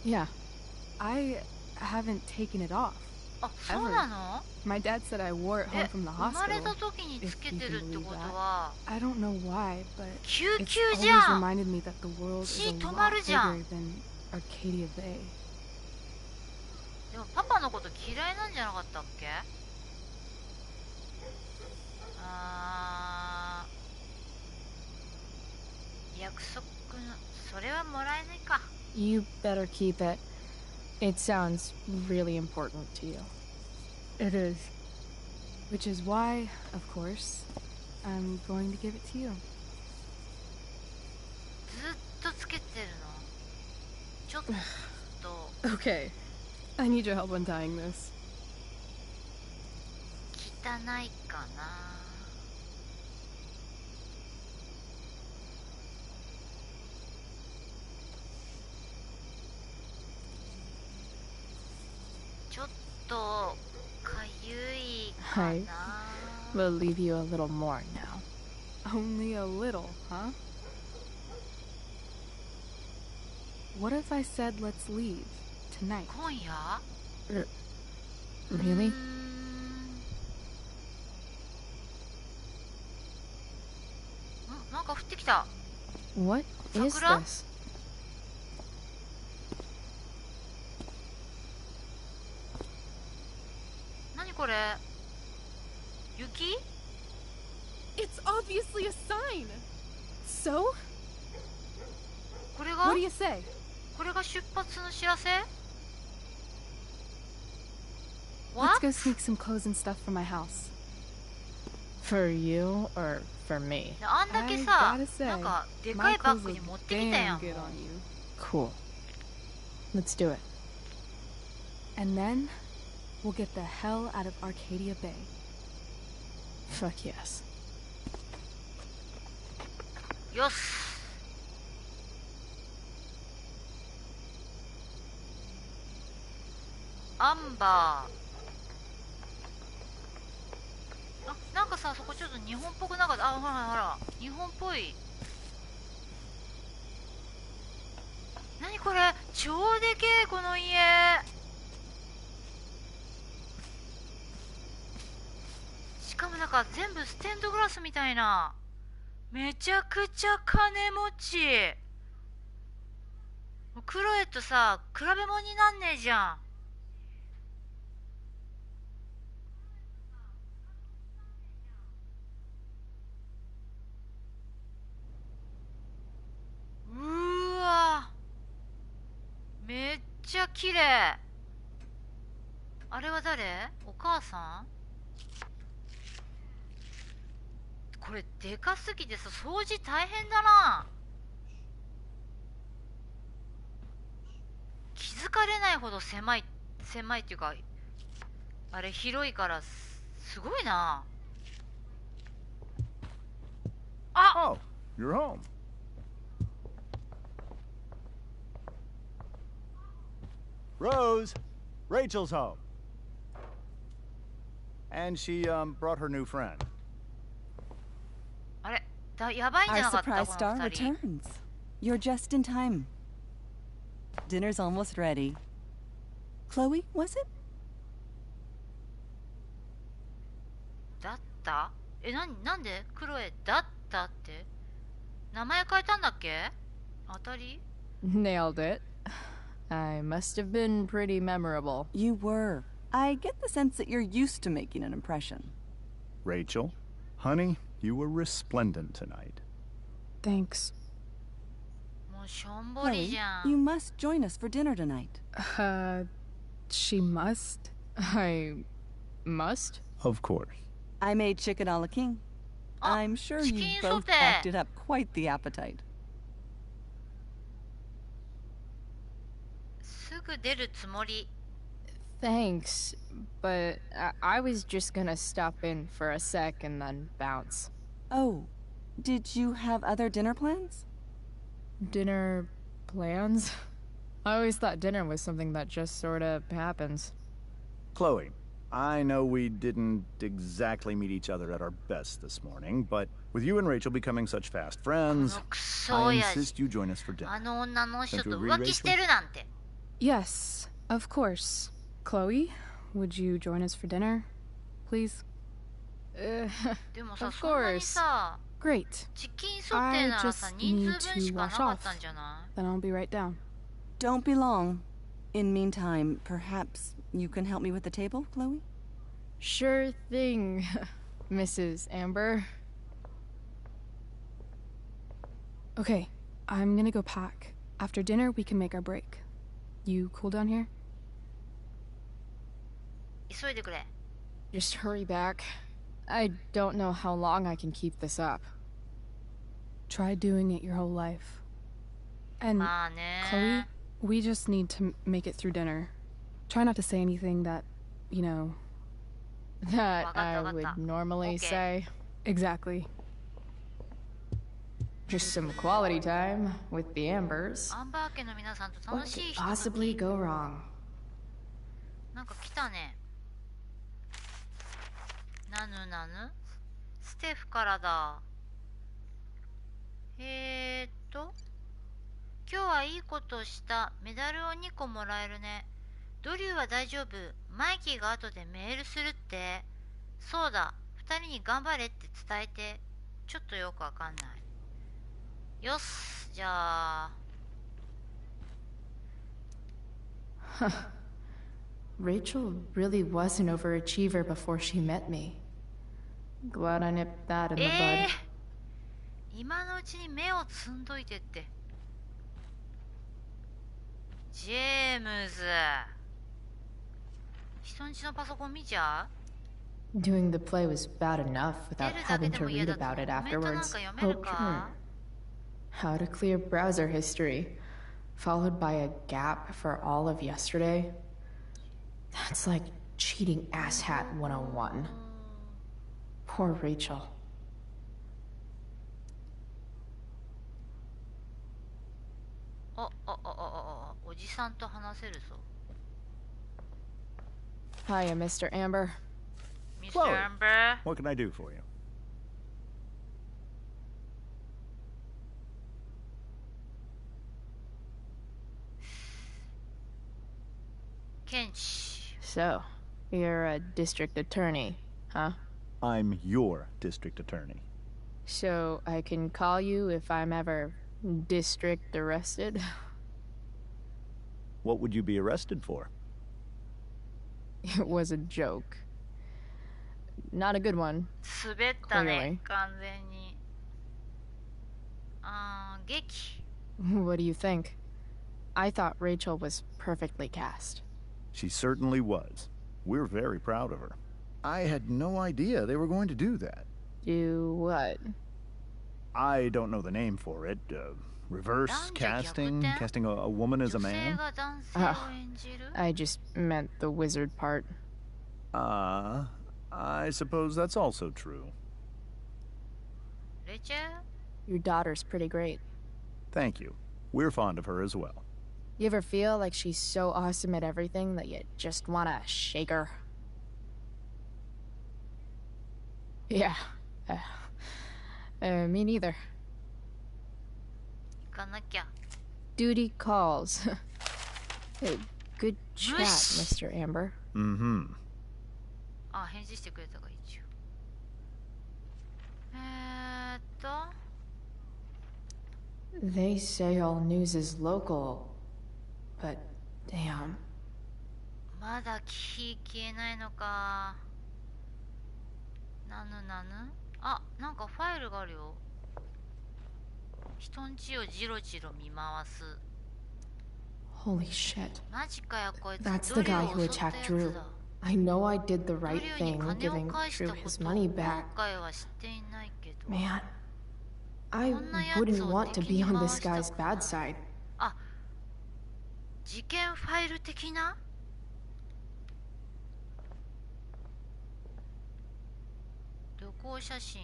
Yeah. I haven't taken it off. あ、そうなの？ My dad said I wore it home from the 生まれ hospital. た時につけてるってことは I don't know why, but 救 it's 急 always じゃん。 reminded me that the world is a 血止 lot まるじゃん。 bigger than Arcadia Bay. でもパパのこと嫌いなんじゃなかったっけ？約束のそれはもらえないか。 You better keep it. It sounds really important to you. It is. Which is why, of course, I'm going to give it to you. ずっとつけてるの？ちょっと Okay. I need your help untying this. 汚いかな。ちょっとかゆいか I な。 We'll leave you a little more now. Only a little, huh? What if I said let's leave tonight? 今夜？ Really? なんか降ってきた。 What is Sakura? this? 何これ？雪？ It's obviously a sign! So? これが？ What do you say? これが出発の知らせ？ Let's What? go sneak some clothes and stuff from my house. For you or for me? あんだけ I さ gotta、say, なんかでか my いバッ clothes グ look に持ってきたや damn ん。 good on you. Cool. Let's do it. And then, we'll get the hell out of Arcadia Bay. Fuck yes. よし。アンバー。あ、なんかさ、そこちょっと日本っぽくなかった？あ、ほらほら、日本っぽい。何これ？超でけえこの家。しかもなんか全部ステンドグラスみたいな。めちゃくちゃ金持ち。クロエとさ、比べ物になんねえじゃん。綺麗。あれは誰？お母さん？これでかすぎてさ、掃除大変だな。気づかれないほど狭いっていうか、あれ広いからすごいな。あ、Oh, you're home. Rose, Rachel's home. And she brought her new friend. あれやばいんじゃ Our なかった surprise こ star の二人。 returns. You're just in time. Dinner's almost ready. Chloe, was it? だったなんでクロエだったって名前変えたんだっけ？当たり？ Nailed it. I must have been pretty memorable. You were. I get the sense that you're used to making an impression. Rachel, honey, you were resplendent tonight. Thanks. もうしょんぼり Chloe, じゃん。 you must join us for dinner tonight. She must? I must? Of course. I made chicken a la king. I'm sure you chicken both sauté. acted up quite the appetite. すぐ出るつもり。 Thanks, but I was just gonna stop in for a sec and then bounce. Oh, did you have other dinner plans? Dinner plans? I always thought dinner was something that just sort of happens. Chloe, I know we didn't exactly meet each other at our best this morning, but with you and Rachel becoming such fast friends, I insist you join us for dinner. あの女の人 Don't と you agree, 浮気してるなんて。 Yes, of course. Chloe, would you join us for dinner, please? でもさ、 Of そんなに course. さ、 Great. チキンソテー I ならさ、 just 人 need 数分し to かな wash かっ off. たんじゃない？ Then I'll be right down. Don't be long. In meantime, perhaps you can help me with the table, Chloe? Sure thing, Mrs. Amber. Okay, I'm gonna go pack. After dinner, we can make our break. You cool down here? 急いでくれ。 Just hurry back. I don't know how long I can keep this up. Try doing it your whole life. And まあね。 Chloe, we just need to make it through dinner. Try not to say anything that, you know... That I would normally say. Exactly. Just some quality time with the Ambers. アンバー家の皆さんと What 楽しい could ひとと possibly き。 go wrong? なんか来たね。なぬなぬ？ステフからだ。今日はいいことした。メダルを2個もらえるね。ドリューは大丈夫。マイキーが後でメールするって。そうだ。2人に頑張れって伝えて。ちょっとよくわかんない。よし、じゃあ。Rachel really was an overachiever before she met me. Glad I nipped that in the bud. 今のうちに目をつんどいてって。ジェームズ。人んちのパソコン見ちゃう？ Doing the play was bad enough without having to read about it afterwards. Oh, how to clear browser history, followed by a gap for all of yesterday. That's like cheating asshat 101. Poor Rachel.おじさんと話せるぞ。 Hiya, Mr. Amber. Mr. Chloe, Amber. what can I do for you? Kench. So, you're a district attorney, huh? I'm your district attorney. So, I can call you if I'm ever district arrested? What would you be arrested for? It was a joke. Not a good one. 滑ったね、完全に。劇。What do you think? I thought Rachel was perfectly cast. She certainly was. We're very proud of her. I had no idea they were going to do that. Do what? I don't know the name for it. Reverse casting? Casting a woman as a man? Oh, I just meant the wizard part. I suppose that's also true. Your daughter's pretty great. Thank you. We're fond of her as well. You ever feel like she's so awesome at everything that you just want to shake her? Yeah. Me neither. Duty calls. Hey, good chat, Mr. Amber. Mm-hmm. They say all news is local, but damn. まだ消えないのか。なぬなぬ？あ、なんかファイルがあるよ。人んちをジロジロ見回す。Holy shit. マジかよこいつ。 That's the guy who attacked Drew. I know I did the right thing giving Drew his money back. Man, I wouldn't want to be on this guy's bad side. あ、事件ファイル的な？旅行写真。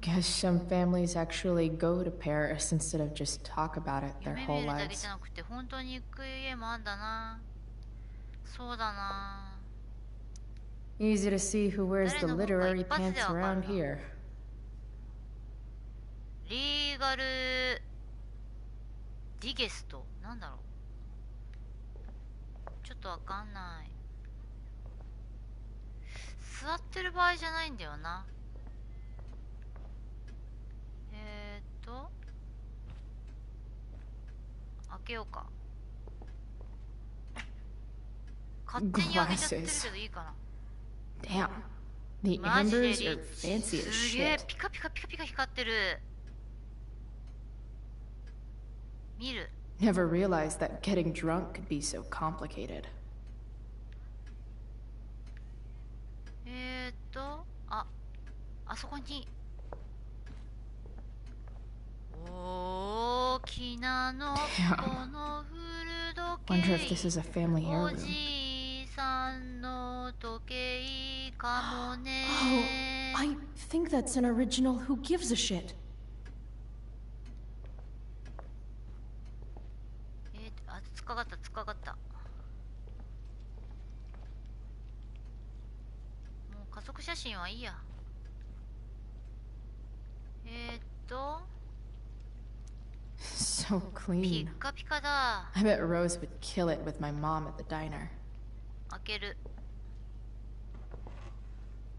Guess some families actually go to Paris instead of just talk about it their whole lives. 本当に行く家もあんだな。そうだな。 Easy to see who wears the literary pants around here. リーガルディゲストなんだろう。ちょっとわかんない。座ってる場合じゃないんだよな。開けようか。勝手に開けちゃってるけどいいかな。Damn, the embers are fancy as すげえ shit. ピカピカピカピカ光ってる。見る。 Never realized that getting drunk could be so complicated. あそこに。大きなのこの古時計。 Wonder if this is a family お heirloom. じいさんの時計かもね。 Oh, I think that's an original Who Gives a Shit. つかかったつかかった。もう家族写真はいいや。So clean. ピッカピカだ。 I bet Rose would kill it with my mom at the diner. 開ける。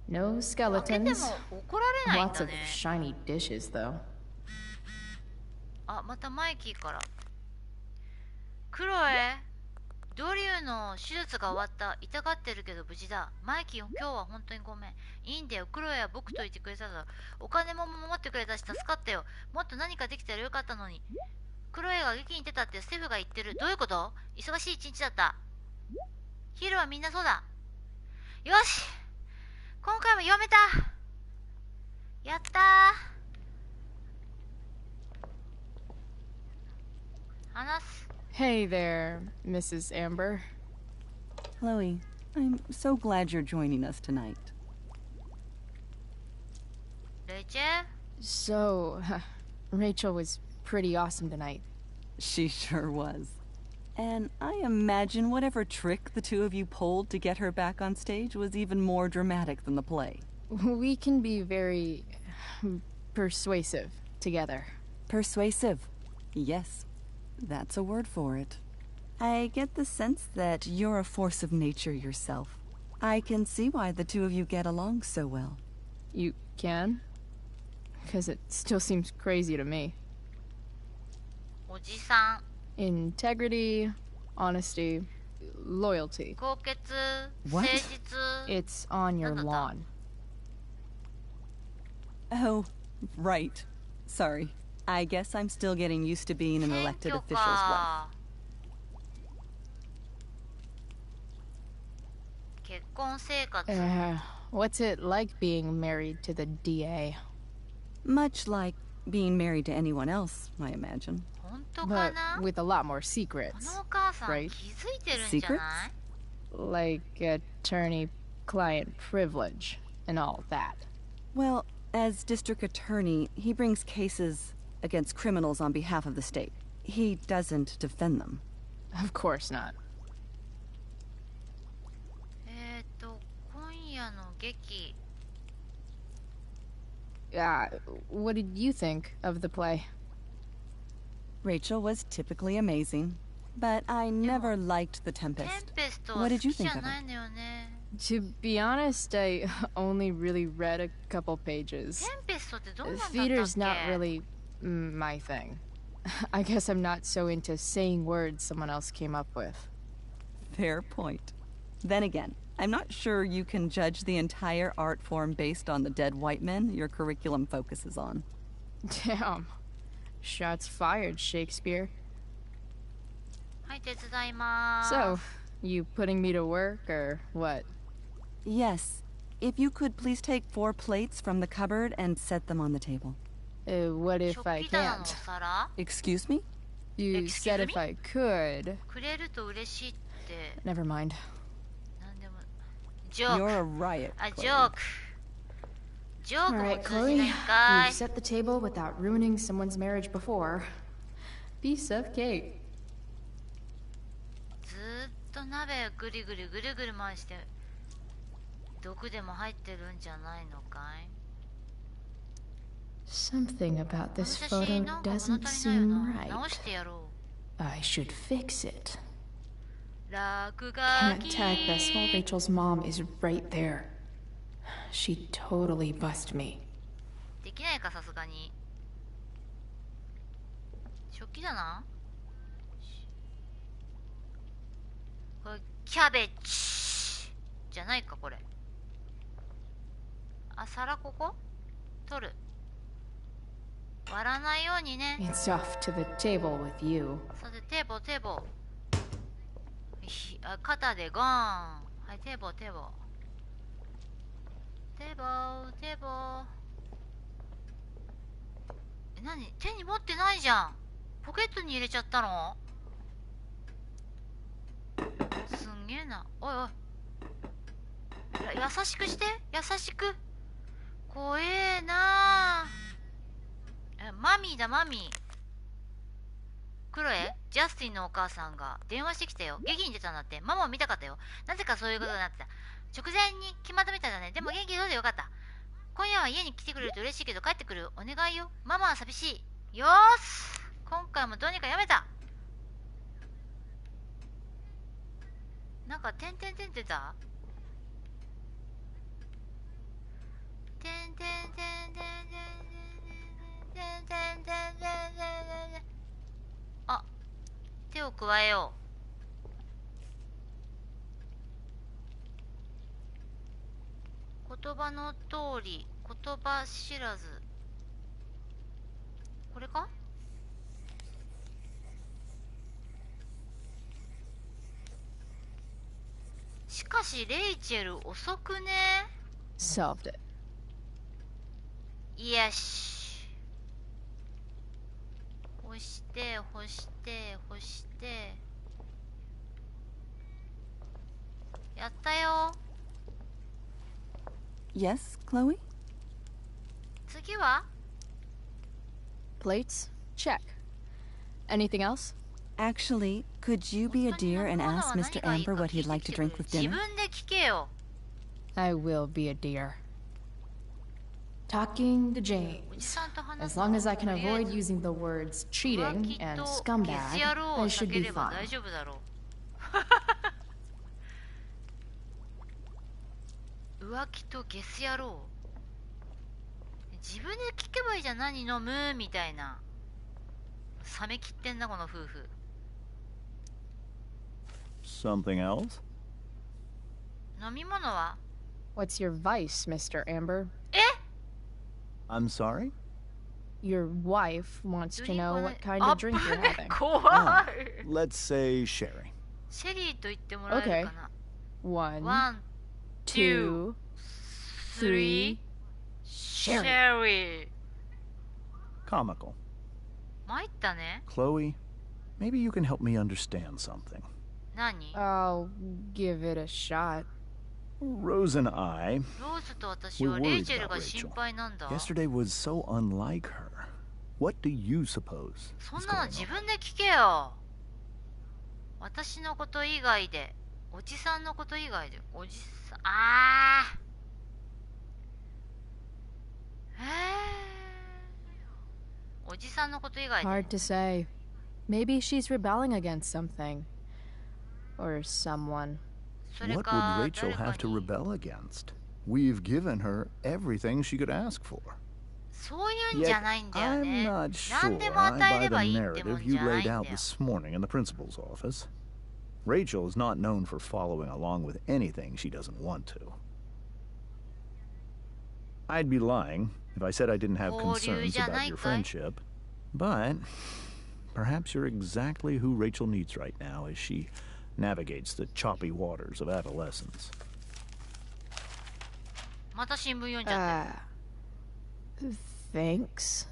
No 開けて skeletons. も怒られないん Lots だ of ね。 shiny dishes, though. あ、またマイキーから。クロエ、ドリューの手術が終わった。痛がってるけど無事だ。マイキー、今日は本当にごめん。いいんだよ。クロエは僕といてくれただろ。お金も守ってくれたし助かったよ。もっと何かできたらよかったのに。クロエが劇に出たってステフが言ってる。どういうこと？忙しい一日だった。昼はみんなそうだ。よし、今回も読めた。やったー。話す。 Hey there, Mrs. Amber. Chloe, I'm so glad you're joining us tonight. So, Rachel was pretty awesome tonight. She sure was. And I imagine whatever trick the two of you pulled to get her back on stage was even more dramatic than the play. We can be very persuasive together. Persuasive. Yes, that's a word for it. I get the sense that you're a force of nature yourself. I can see why the two of you get along so well. You can? Because it still seems crazy to me. おじさん。 Integrity, honesty, loyalty. 高潔、 What? 誠実。 It's on your lawn. Oh, right. Sorry. I guess I'm still getting used to being an elected official's wife. 結婚生活。What's it like being married to the DA? Much like being married to anyone else, I imagine. But with a lot more secrets, right? Secrets? Like attorney-client privilege and all that. Well, as district attorney, he brings cases against criminals on behalf of the state. He doesn't defend them. Of course not. 今夜の劇。What did you think of the play? Rachel was typically amazing, but I never liked The Tempest. What did you think of it? To be honest, I only really read a couple pages. Theater's not really my thing. I guess I'm not so into saying words someone else came up with. Fair point. Then again, I'm not sure you can judge the entire art form based on the dead white men your curriculum focuses on. Damn. Shots fired, Shakespeare. So, you putting me to work, or what? Yes. If you could please take 4 plates from the cupboard and set them on the table. What if I can't? Excuse me? You said if I could. Never mind. Joke. You're a riot, Chloe. Alright, Chloe. You've set the table without ruining someone's marriage before. Piece of cake. ずっと鍋ぐりぐりぐるぐる回して毒でも入ってるんじゃないのかい Something about this photo doesn't seem right. I should fix it. Can't tag this while Rachel's mom is right there. She'd totally bust me. できないかさすがに食器だなこれキャベツじゃないかこれあ皿ここ取る割らないようにね It's off to the table with you. さてテーボテーボ肩でゴーンはいテーボテーボテーボテーボ何手に持ってないじゃんポケットに入れちゃったのすんげえなおいおい優しくして優しく怖えなマミーだマミークロエジャスティンのお母さんが電話してきたよ劇に出たんだってママを見たかったよなぜかそういうことになってた直前に決まったみたいだねでも元気そうでよかった今夜は家に来てくれると嬉しいけど帰ってくるお願いよママは寂しいよーし今回もどうにかやめたなんかてんてんてんってたてんてんてんてんてんてんてんてんてんてんあ手を加えよう言葉の通り言葉知らずこれかしかしレイチェル遅くね Solved it. よし干して干して干してやったよ Yes, Chloe? 次は Plates? Check. Anything else? Actually, could you be a dear and ask Mr. Amber what he'd like to drink with 自 dinner? 分で聞けよ I will be a dear. Talking to James. As long as I can avoid using the words cheating and scumbag, I should be fine. 大丈夫だろう浮気とゲス野郎自分で聞けばいいじゃん何飲むみたいな冷めきってんなこの夫婦 Something else? 飲み物は What's your vice, Mr. Amber? え I'm sorry? Your wife wants to know what kind of drink you're having. 怖い Let's say sherry. シェリーと言ってもらえるかな One, One, 2, 3. Sherry. Comical. 参ったね。 Chloe, maybe you can help me understand something. 何？ I'll give it a shot. Rose and I ローズと私は were レイ worried チェル about が心 Rachel. 配なんだ。 Yesterday was so unlike her. What do you suppose そ is んなの going 自 on? 分で聞けよ。私のこと以外で、おじさんのこと以外で、おじさん、おじさんのこと以外で。 Hard to say. Maybe she's rebelling against something. Or someone. What would Rachel have to rebel against? We've given her everything she could ask for. そういうんじゃないんだよ I'm ね。 not sure 何でも I 与え buy れ the ばいいってもん narrative じ you ゃないん laid だよ。 out this morning in the principal's office. Rachel is not known for following along with anything she doesn't want to. I'd be lying if I said I didn't have concerns about your friendship, but perhaps you're exactly who Rachel needs right now as she navigates the choppy waters of adolescence. また新聞読んじゃってる。 Thanks.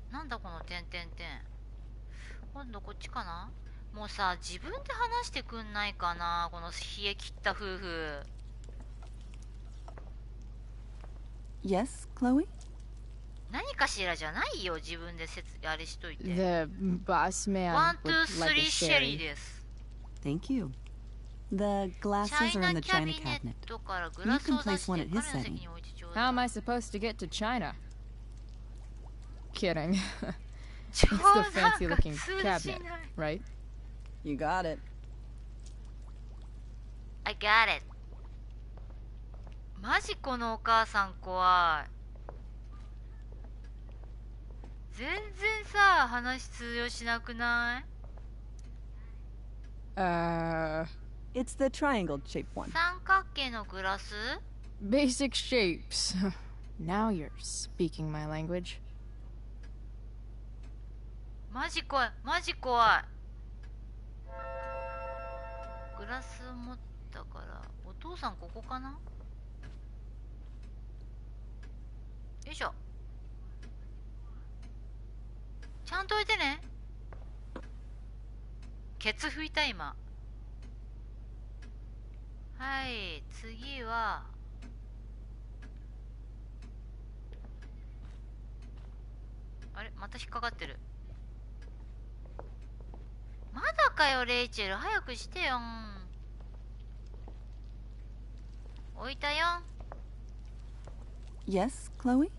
なんだこの点々点。今度こっちかな。もうさ、自分で話してくんないかな、この冷え切った夫婦。 Yes, Chloe? 何かしらじゃないよ、自分であれしといて。 The boss man 1、2、 would like a 3 シェリー sherry. です。 Thank you. The glasses are in the china cabinet. You can place one at his setting. How am I supposed to get to China? Kidding. It's the fancy looking cabinet, right? You got it. I got it. マジこのお母さん怖い。全然さ、話通用しなくない？ It's the triangle-shaped one. 三角形のグラス？ Basic shapes. Now you're speaking my language. マジ怖い、マジ怖い。グラスを持ったから、お父さんここかな？よいしょ。ちゃんと置いてね。ケツ拭いた今。はい、次はあれ、また引っかかってる。まだかよ、レイチェル、早くしてよ。置いたよ。 Yes, Chloe?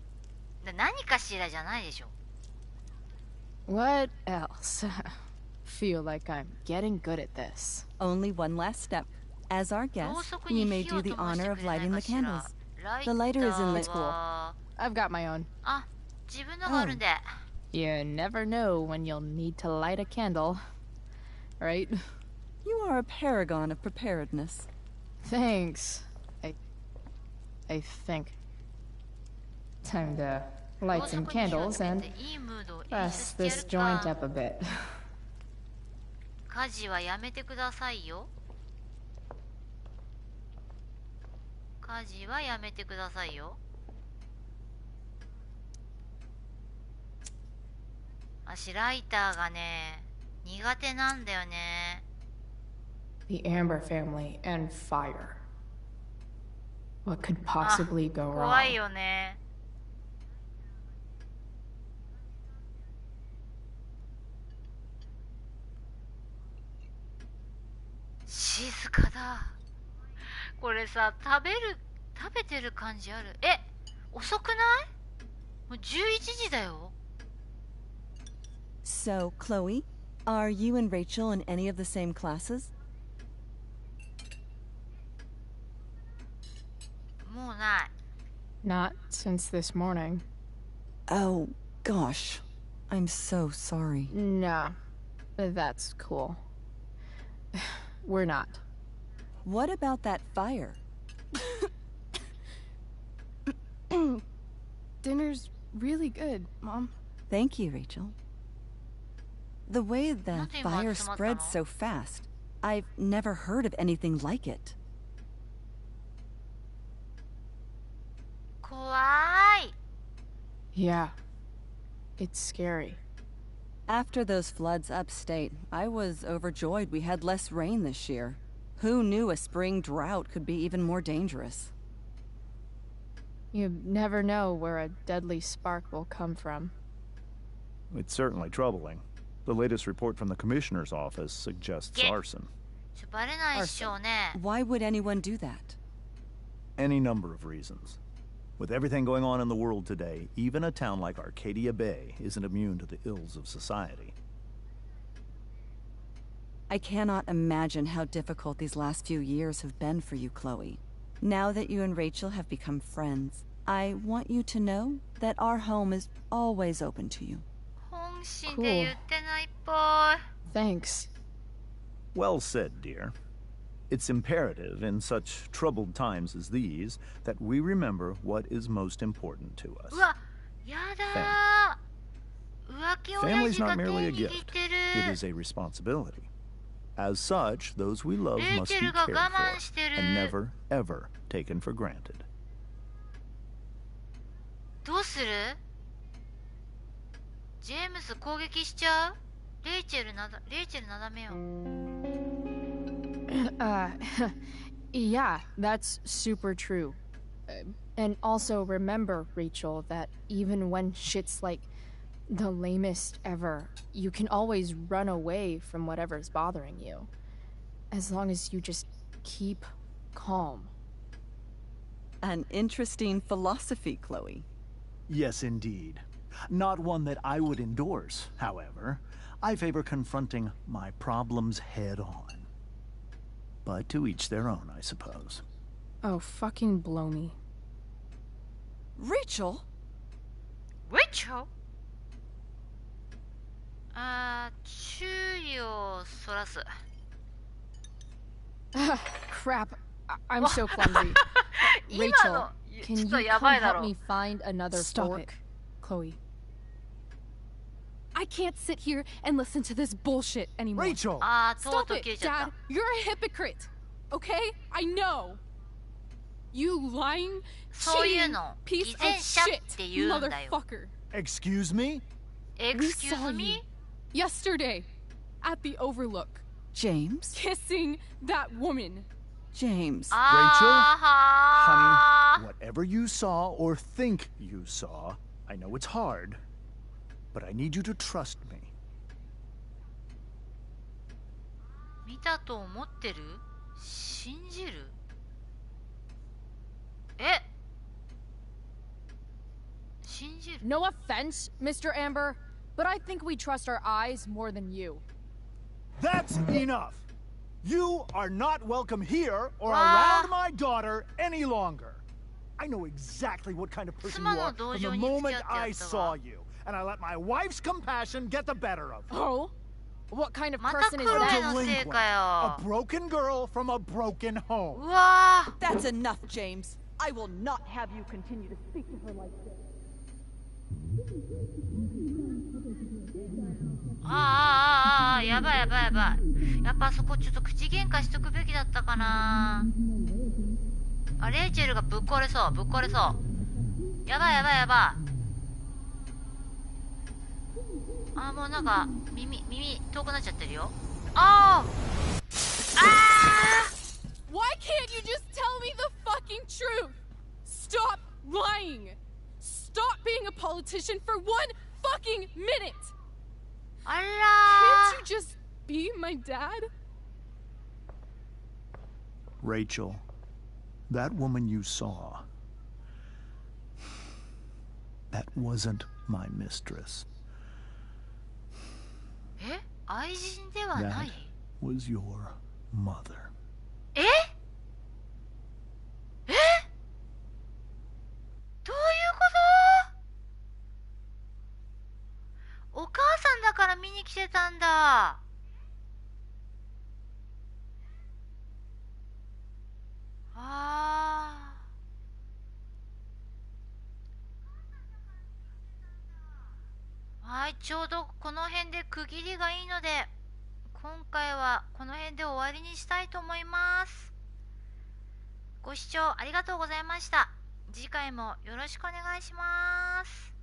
何かしらじゃないでしょ。 What else? Feel like I'm getting good at this. Only one last step. As our guest, you may do the honor of lighting the candles. The lighter is in the school. I've got my own. あ、自分のがあるんで。You never know when you'll need to light a candle, right? You are a paragon of preparedness. Thanks. I think. Time to light some candles and bust this joint up a bit. 家事はやめてくださいよ。家事はやめてくださいよ。私ライターがね、苦手なんだよね。 The Amber family and fire. What could possibly go 怖い wrong? よね。静かだ。これさ、食べてる感じある。え、遅くない？もう11時だよ。 So, Chloe, are you and Rachel in any of the same classes? もうない。 Not since this morning. Oh, gosh. I'm so sorry. Nah, that's cool. We're not. What about that fire? Dinner's really good, Mom. Thank you, Rachel. The way the fire spread so fast, I've never heard of anything like it. 怖い。 Yeah, it's scary. After those floods upstate, I was overjoyed we had less rain this year. Who knew a spring drought could be even more dangerous? You never know where a deadly spark will come from. It's certainly troubling. The latest report from the Commissioner's office suggests arson. バレないっしょうね。 Why would anyone do that? Any number of reasons. With everything going on in the world today, even a town like Arcadia Bay isn't immune to the ills of society. I cannot imagine how difficult these last few years have been for you, Chloe. Now that you and Rachel have become friends, I want you to know that our home is always open to you. 本心で言ってないっぽい。 Thanks. Well said, dear. It's imperative in such troubled times as these that we remember what is most important to us. うわ、やだー。浮気親 Family's 父が not 手 merely a 握っ gift. て It る。 is a responsibility. As such, those we love must be レイチェルが cared 我 for 慢してる。 and never, ever taken for granted. どうする？ジェームス攻撃しちゃう？レイチェルなだめよう。Yeah, that's super true. And also remember, Rachel, that even when shit's like the lamest ever, you can always run away from whatever's bothering you. As long as you just keep calm. An interesting philosophy, Chloe. Yes, indeed. Not one that I would endorse, however. I favor confronting my problems head on. But to each their own, I suppose. Oh, fucking blow me. Rachel? Rachel? 注意をそらす。Crap. I'm so clumsy. Rachel, can you come help me find another Stop fork? it, Chloe. I can't sit here and listen to this bullshit anymore. Rachel! Stop it, Dad. You're a hypocrite. Okay? I know. You lying, cheating piece of shit, motherfucker. Excuse me? Excuse me? Yesterday, at the Overlook. James? Kissing that woman. James. Rachel? Honey, whatever you saw or think you saw, I know it's hard, but I need you to trust me. 見たと思ってる？信じる？え？信じる？ No offense, Mr. Amber, but I think we trust our eyes more than you. That's enough! You are not welcome here or around my daughter any longer. I know exactly what kind of person you are from the moment I saw you, and I let my wife's compassion get the better of me. Oh? What kind of person is A that? delinquent, a broken girl from a broken home. That's enough, James. I will not have you continue to speak to her like this. やばいやばいやばい。やっぱそこちょっと口喧嘩しとくべきだったかな。あ、レイチェルがぶっ壊れそう、ぶっ壊れそう。やばいやばいやばい。あ、もうなんか耳遠くなっちゃってるよ。ああ。Why can't you just tell me the fucking truth? Stop lying. Stop being a politician for one fucking minute. あら。 Can't you just be my dad? Rachel, that woman you saw, that wasn't my mistress. え？愛人ではない？ That was your mother. え？え？どういうこと？お母さんだから見に来てたんだ。はい、ちょうどこの辺で区切りがいいので、今回はこの辺で終わりにしたいと思います。ご視聴ありがとうございました。次回もよろしくお願いします。